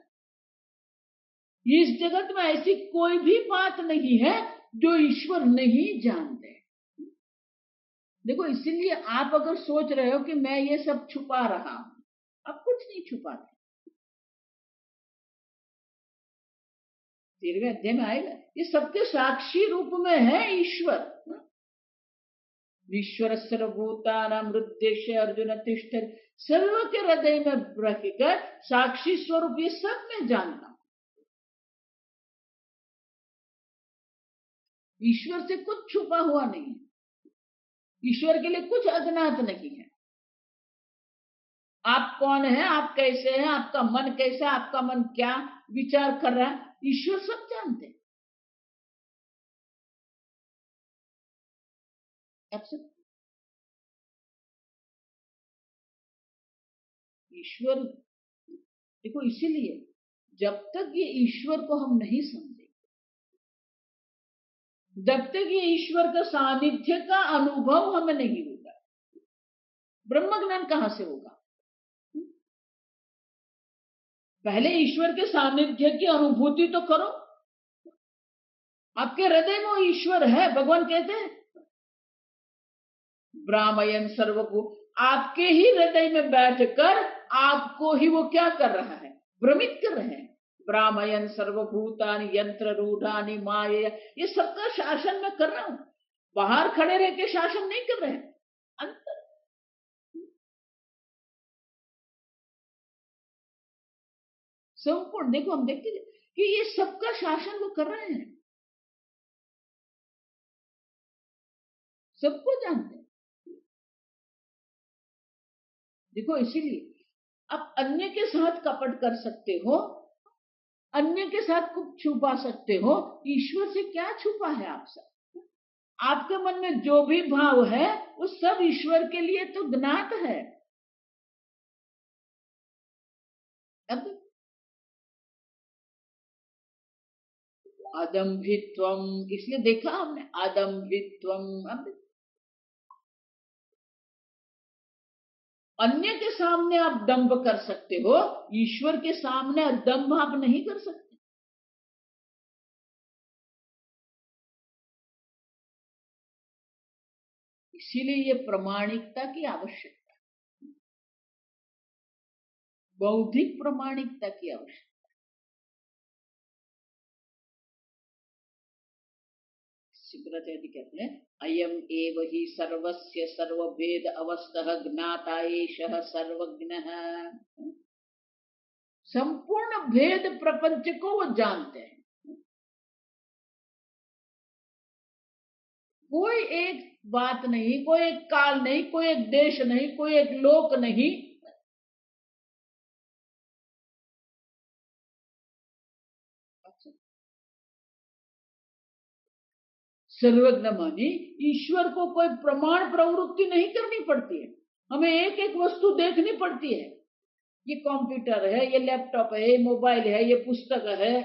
इस जगत में ऐसी कोई भी बात नहीं है जो ईश्वर नहीं जानते। देखो, इसीलिए आप अगर सोच रहे हो कि मैं ये सब छुपा रहा हूं, आप कुछ नहीं छुपाते। 13वें अध्याय में आएगा। ये सबके साक्षी रूप में है ईश्वर। ईश्वर सर्वभूतानां हृदय अर्जुन तिष्ठति, सर्व के हृदय में रखकर साक्षी स्वरूप ये सब मैं जानता हूं। ईश्वर से कुछ छुपा हुआ नहीं है, ईश्वर के लिए कुछ अज्ञात नहीं है। आप कौन है, आप कैसे हैं, आपका मन कैसा, आपका मन क्या विचार कर रहा है, ईश्वर सब जानते हैं। ईश्वर देखो, इसीलिए जब तक ये ईश्वर को हम नहीं समझे, जब तक ये ईश्वर का सानिध्य का अनुभव हमें नहीं होगा, ब्रह्म ज्ञान कहां से होगा? पहले ईश्वर के सानिध्य की अनुभूति तो करो। आपके हृदय में वो ईश्वर है। भगवान कहते हैं ब्राह्मयन सर्वभू, आपके ही हृदय में बैठकर आपको ही वो क्या कर रहा है? भ्रमित कर रहे हैं। ब्राह्मयन सर्वभूतानि यंत्र रूढ़ानि माया, ये सबका शासन मैं कर रहा हूं। बाहर खड़े रह के शासन नहीं कर रहे हैं, अंतर। संपूर्ण देखो, हम देखते हैं कि ये सबका शासन वो कर रहे हैं, सबको जानते हैं। देखो, इसीलिए आप अन्य के साथ कपट कर सकते हो, अन्य के साथ कुछ छुपा सकते हो, ईश्वर से क्या छुपा है आपसे? आपके मन में जो भी भाव है वो सब ईश्वर के लिए तो ज्ञात है। अब आदम्भित्वम, इसलिए देखा हमने आदम्भित्वम। अब अन्य के सामने आप दंभ कर सकते हो, ईश्वर के सामने दंभ आप नहीं कर सकते। इसीलिए ये प्रमाणिकता की आवश्यकता, बौद्धिक प्रमाणिकता की आवश्यकता। सिमरते कहते हैं अयम एव ही सर्वस्य सर्वभेद अवस्थः ज्ञाता एषः सर्वज्ञः। संपूर्ण भेद प्रपंच को वो जानते हैं। कोई एक बात नहीं, कोई एक काल नहीं, कोई एक देश नहीं, कोई एक लोक नहीं, सर्वज्ञ मानी ईश्वर को कोई प्रमाण प्रवृत्ति नहीं करनी पड़ती है। हमें एक एक वस्तु देखनी पड़ती है। ये कंप्यूटर है, ये लैपटॉप है, ये मोबाइल है, ये पुस्तक है।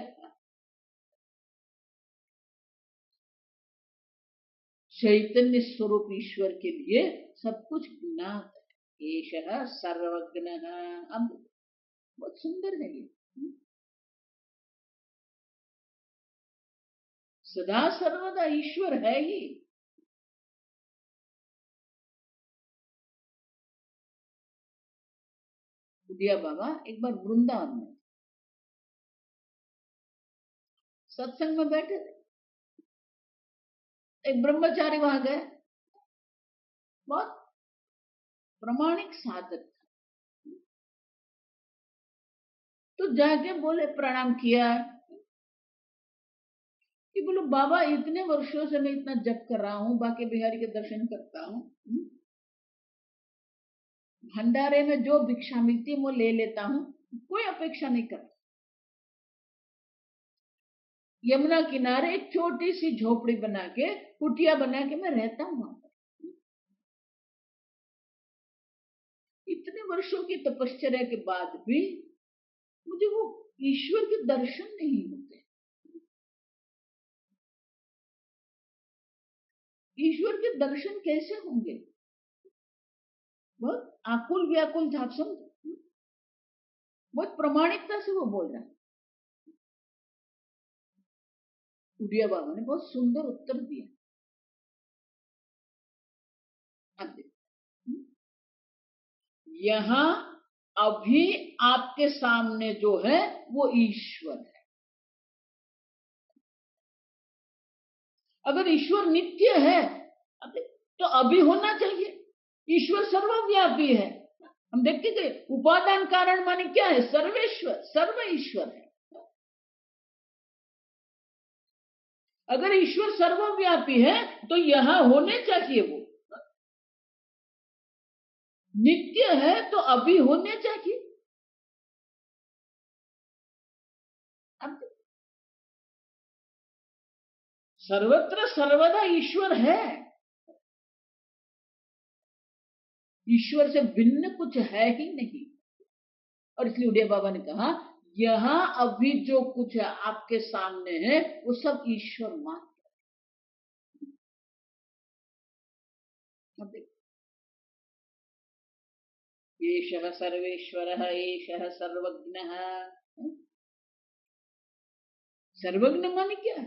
चैतन्य स्वरूप ईश्वर के लिए सब कुछ ज्ञात है। एषः सर्वज्ञ। अब बहुत सुंदर है ये। सदा सर्वदा ईश्वर है ही। बुढ़िया बाबा एक बार वृंदावन में सत्संग में बैठे थे। एक ब्रह्मचारी वहां गए, बहुत प्रामाणिक साधक था। तो जाके बोले, प्रणाम किया कि बोलो बाबा, इतने वर्षों से मैं इतना जप कर रहा हूँ, बाकी बिहारी के दर्शन करता हूँ, भंडारे में जो भिक्षा मिलती है वो ले लेता हूँ, कोई अपेक्षा नहीं करता। यमुना किनारे एक छोटी सी झोपड़ी बना के, कुटिया बना के मैं रहता हूँ वहां पर। इतने वर्षों की तपश्चर्या के बाद भी मुझे वो ईश्वर के दर्शन नहीं होते। ईश्वर के दर्शन कैसे होंगे? बहुत आकुल व्याकुल था, आप समझो। बहुत प्रामाणिकता से वो बोल रहा है। बुढ़िया बाबा ने बहुत सुंदर उत्तर दिया। यहां अभी आपके सामने जो है वो ईश्वर है। अगर ईश्वर नित्य है तो अभी होना चाहिए। ईश्वर सर्वव्यापी है। हम देखते थे उपादान कारण माने क्या है? सर्वेश्वर, सर्व ईश्वर है। अगर ईश्वर सर्वव्यापी है तो यहां होने चाहिए। वो नित्य है तो अभी होने चाहिए। अब सर्वत्र सर्वदा ईश्वर है। ईश्वर से भिन्न कुछ है ही नहीं। और इसलिए उड़िया बाबा ने कहा यहां अभी जो कुछ है आपके सामने है वो सब ईश्वर मात्र। एषः सर्वेश्वरः, एषः सर्वज्ञः। सर्वज्ञ माने क्या है?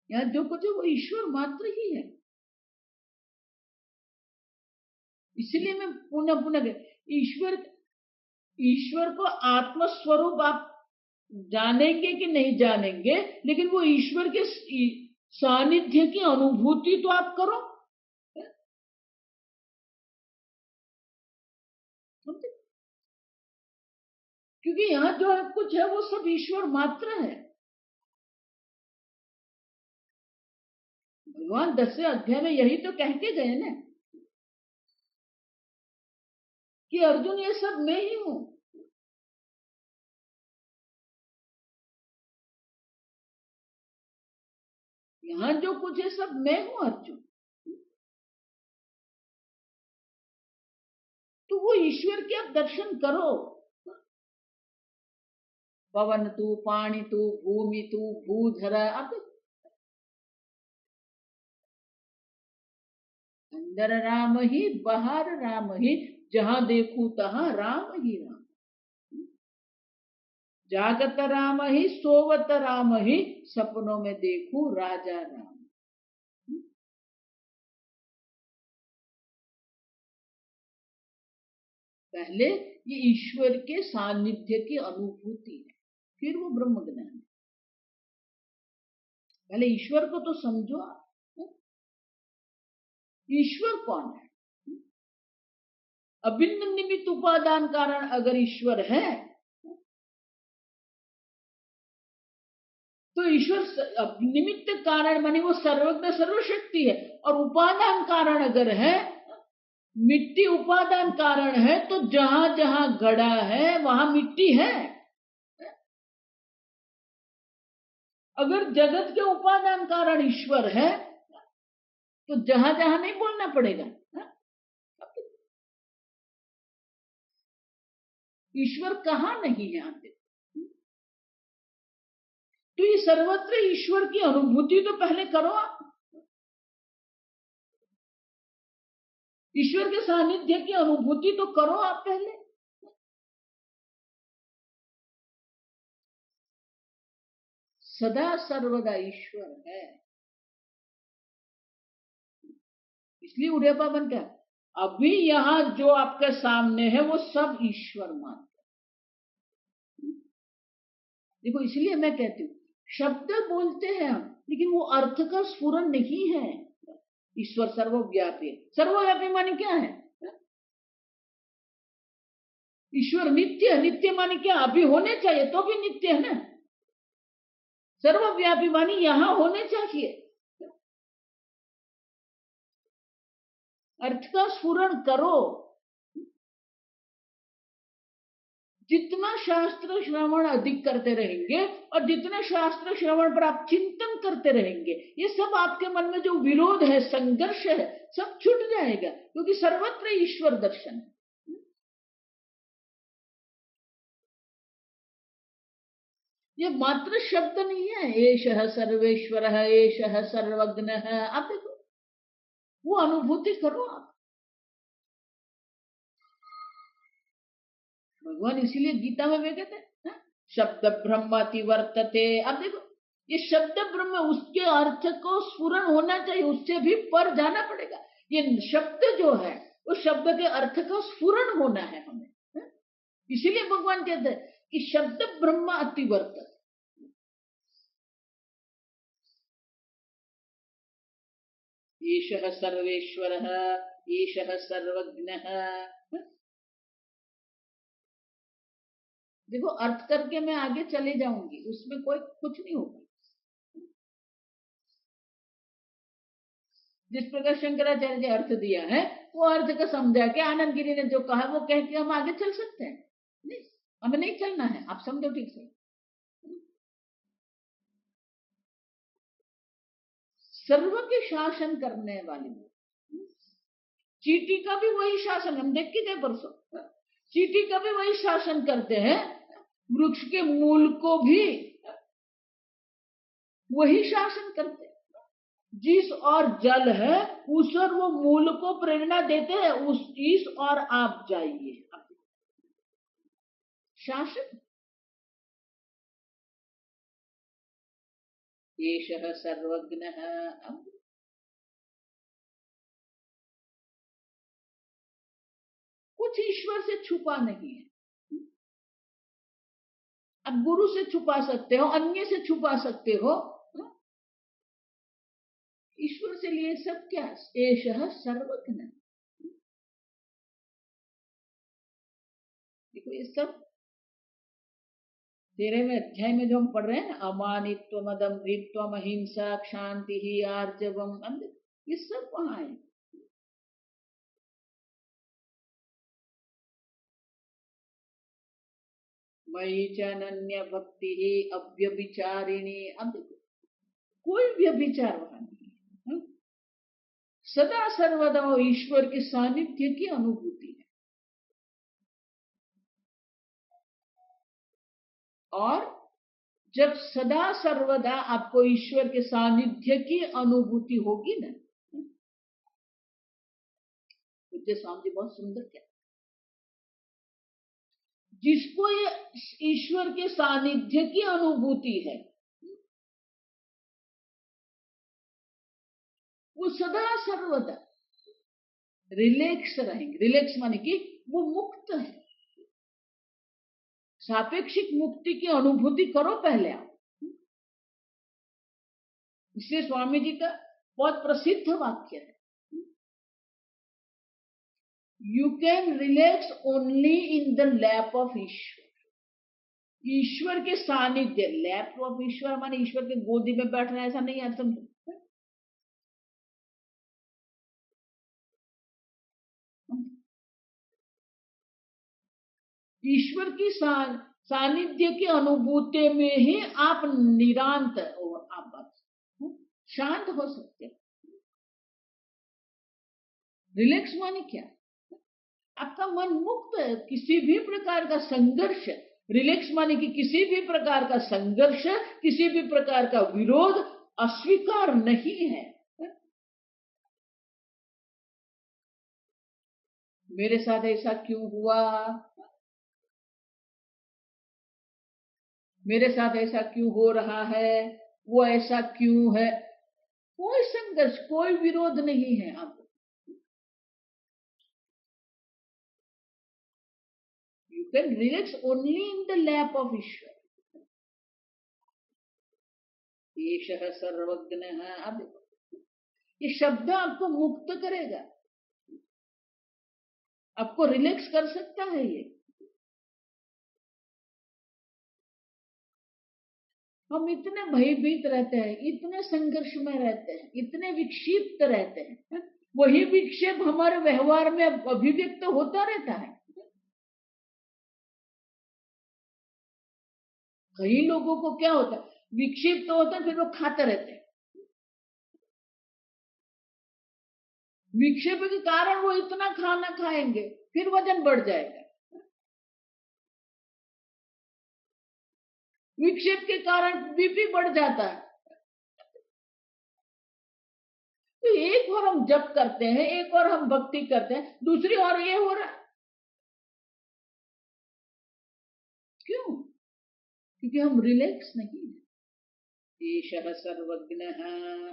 यहां जो कुछ है वो ईश्वर मात्र ही है। इसलिए मैं पुनः पुनः ईश्वर को आत्मस्वरूप आप जानेंगे कि नहीं जानेंगे, लेकिन वो ईश्वर के सानिध्य की अनुभूति तो आप करो। क्योंकि यहां जो कुछ है वो सब ईश्वर मात्र है। भगवान 10वें अध्याय में यही तो कह के गए ना कि अर्जुन ये सब मैं ही हूं। यहां जो कुछ है सब मैं हूं अर्जुन। तो वो ईश्वर के आप दर्शन करो। पवन तू, पानी तू, भूमि तू, भूधर, अब अंदर राम ही, बाहर राम ही, जहां देखूं तहां राम ही राम। जागत राम ही, सोवत राम ही, सपनों में देखूं राजा राम। पहले ये ईश्वर के सानिध्य की अनुभूति है, फिर वो ब्रह्म ज्ञान है। पहले ईश्वर को तो समझो आप। ईश्वर कौन है? अभिन्न निमित्त उपादान कारण अगर ईश्वर है तो ईश्वर निमित्त कारण माने वो सर्वज्ञ सर्वशक्ति है। और उपादान कारण अगर है, मिट्टी उपादान कारण है, तो जहां जहां गड़ा है वहां मिट्टी है। अगर जगत के उपादान कारण ईश्वर है तो जहां जहां नहीं बोलना पड़ेगा। ईश्वर कहां नहीं है आते। तो ये सर्वत्र ईश्वर की अनुभूति तो पहले करो आप। ईश्वर के सानिध्य की अनुभूति तो करो आप पहले। सदा सर्वदा ईश्वर है। इसलिए उड़िया पावन क्या अभी यहां जो आपके सामने है वो सब ईश्वर मात्र। देखो इसलिए मैं कहती हूं शब्द बोलते हैं हम, लेकिन वो अर्थ का स्फुरन नहीं है। ईश्वर सर्वव्यापी। सर्वव्यापी माने क्या है? ईश्वर नित्य। नित्य माने क्या? अभी होने चाहिए तो भी नित्य है ना। सर्वव्यापी माने यहां होने चाहिए। अर्थ का स्फुरन करो। जितना शास्त्र श्रवण अधिक करते रहेंगे और जितना शास्त्र श्रवण पर आप चिंतन करते रहेंगे, ये सब आपके मन में जो विरोध है, संघर्ष है, सब छूट जाएगा। क्योंकि सर्वत्र ईश्वर दर्शन है। ये मात्र शब्द नहीं है। एषः सर्वेश्वरः, एषः सर्वज्ञः। आप देखो वो अनुभूति करो आप। भगवान इसीलिए गीता में वे कहते हैं शब्द ब्रह्म अतिवर्तते। अब देखो ये शब्द ब्रह्म, उसके अर्थ को स्फुरन होना चाहिए, उससे भी पर जाना पड़ेगा। ये शब्द जो है उस शब्द के अर्थ का स्फुरन होना है हमें। इसीलिए भगवान कहते हैं कि शब्द ब्रह्म अतिवर्तते। ईशः सर्वेश्वरः, ईशः सर्वज्ञः। देखो अर्थ करके मैं आगे चले जाऊंगी, उसमें कोई कुछ नहीं होगा। जिस प्रकार शंकराचार्य ने अर्थ दिया है वो अर्थ का समझा के आनंद गिरी ने जो कहा वो कह के हम आगे चल सकते हैं। नहीं, हमें नहीं चलना है, आप समझो ठीक से। सर्व के शासन करने वाले, चीटी का भी वही शासन, हम देख के गए परसों, चीटी का भी वही शासन करते हैं, वृक्ष के मूल को भी वही शासन करते हैं। जिस और जल है उस और वो मूल को प्रेरणा देते हैं, उस इस और आप जाइए, शासन। एषः सर्वज्ञः। कुछ ईश्वर से छुपा नहीं है। अब गुरु से छुपा सकते हो, अन्य से छुपा सकते हो, ईश्वर से लिए सब क्या? एषः सर्वज्ञ। देखो ये सब 13वें अध्याय में जो हम पढ़ रहे हैं ना, अमानित्वम अदम्भित्वम अहिंसा क्षांति ही आर्जवम, ये सब वहां है। मयि च अनन्य भक्ति ही अव्यभिचारिणी। अब देखो कोई व्यभिचार वहां नहीं है। सदा सर्वदा ईश्वर के सानिध्य की अनुभूति है। और जब सदा सर्वदा आपको ईश्वर के सानिध्य की अनुभूति होगी ना, पूज्य स्वामी जी बहुत सुंदर क्या, जिसको ये ईश्वर के सानिध्य की अनुभूति है वो सदा सर्वदा रिलैक्स रहेंगे। रिलैक्स माने कि वो मुक्त है। सापेक्षिक मुक्ति की अनुभूति करो पहले आप। इसलिए स्वामी जी का बहुत प्रसिद्ध वाक्य है, you can relax only in the lap of ईश्वर। ईश्वर के सानिध्य, लैप ऑफ ईश्वर माने ईश्वर के गोदी में बैठना, ऐसा नहीं है, समझो। ईश्वर की सानिध्य की अनुभूति में ही आप निरांत और आप शांत हो सकते। रिलैक्स माने क्या? आपका मन मुक्त है, किसी भी प्रकार का संघर्ष। रिलैक्स माने कि किसी भी प्रकार का संघर्ष, किसी भी प्रकार का विरोध अस्वीकार नहीं है। मेरे साथ ऐसा क्यों हुआ, मेरे साथ ऐसा क्यों हो रहा है, वो ऐसा क्यों है, कोई संघर्ष, कोई विरोध नहीं है। आप you can relax only in the lap of ईश्वर। ईशः सर्वज्ञः। अब देखो ये शब्द आपको मुक्त करेगा, आपको रिलैक्स कर सकता है। ये हम इतने भयभीत रहते हैं, इतने संघर्ष में रहते हैं, इतने विक्षिप्त रहते हैं, वही विक्षेप हमारे व्यवहार में अभिव्यक्त होता रहता है। कई लोगों को क्या होता है, विक्षिप्त होता है, फिर वो खाते रहते हैं। विक्षेप के कारण वो इतना खाना खाएंगे, फिर वजन बढ़ जाएगा। विक्षेप के कारण बीपी बढ़ जाता है। तो एक और हम जप करते हैं, एक और हम भक्ति करते हैं, दूसरी और ये हो रहा है। क्यों? क्योंकि हम रिलैक्स नहीं है। एषः सर्वज्ञः।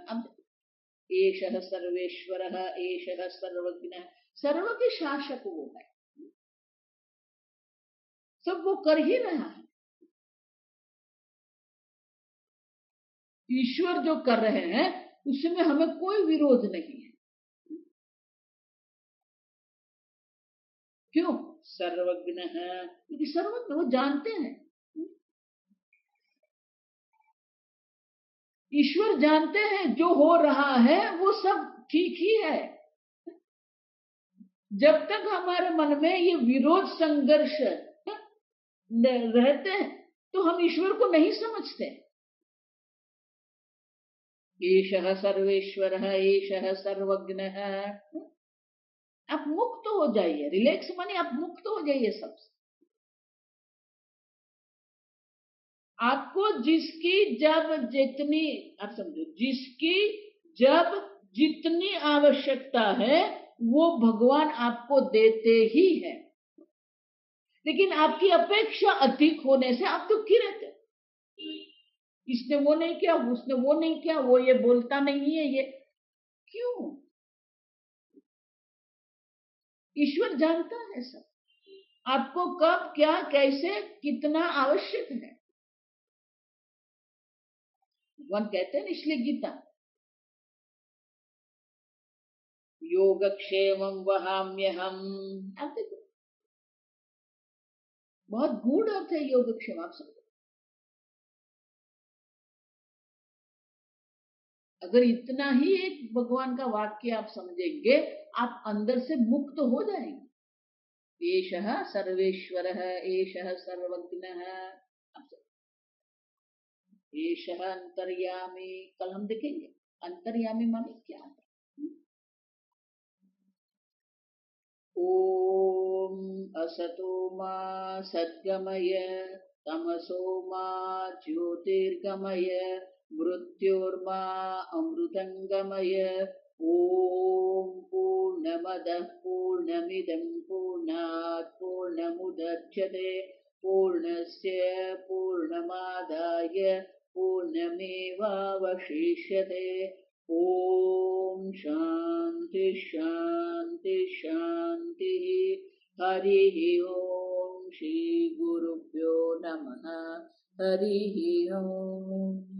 अब एषः सर्वेश्वरः, एषः सर्वज्ञः। सर्व के शासक वो है, सब वो कर ही रहा है। ईश्वर जो कर रहे हैं उसमें हमें कोई विरोध नहीं है। क्यों? सर्वज्ञ है, क्योंकि सर्वज्ञ वो जानते हैं। ईश्वर जानते हैं जो हो रहा है वो सब ठीक ही है। जब तक हमारे मन में ये विरोध संघर्ष रहते हैं तो हम ईश्वर को नहीं समझते। ईशः सर्वेश्वर है, ईशः सर्वज्ञ है। आप मुक्त हो जाइए, रिलैक्स माने आप मुक्त हो जाइए सबसे। आपको जिसकी जब जितनी, आप समझो, जिसकी जब जितनी आवश्यकता है वो भगवान आपको देते ही है, लेकिन आपकी अपेक्षा अधिक होने से आप दुखी रहते। इसने वो नहीं किया, उसने वो नहीं किया, वो ये बोलता नहीं है, ये क्यों? ईश्वर जानता है सब, आपको कब क्या कैसे कितना आवश्यक है। भगवान कहते हैं इसलिए गीता, योगक्षेमं वहाम्यहम्। आप देखो बहुत गूढ़ अर्थ है योगक्षेम। आप समझो, अगर इतना ही एक भगवान का वाक्य आप समझेंगे, आप अंदर से मुक्त हो जाएंगे। एषः सर्वेश्वरः, एषः सर्वज्ञः, एषः अंतर्यामी। कल हम देखेंगे अंतर्यामी माने क्या है। ओम असतो मा सद्गमय, तमसो मा ज्योतिर्गमय, मृत्योर्मा अमृतंगमय। ओम पूर्णमदः पूर्णमिदं पूर्णात् पूर्णमुदच्यते, पूर्णस्य पूर्णमादाय पूर्णमेवावशिष्यते। ओम शांति शांति शांति। हरि ओम। श्री गुरुभ्यो नमः। हरि ओम।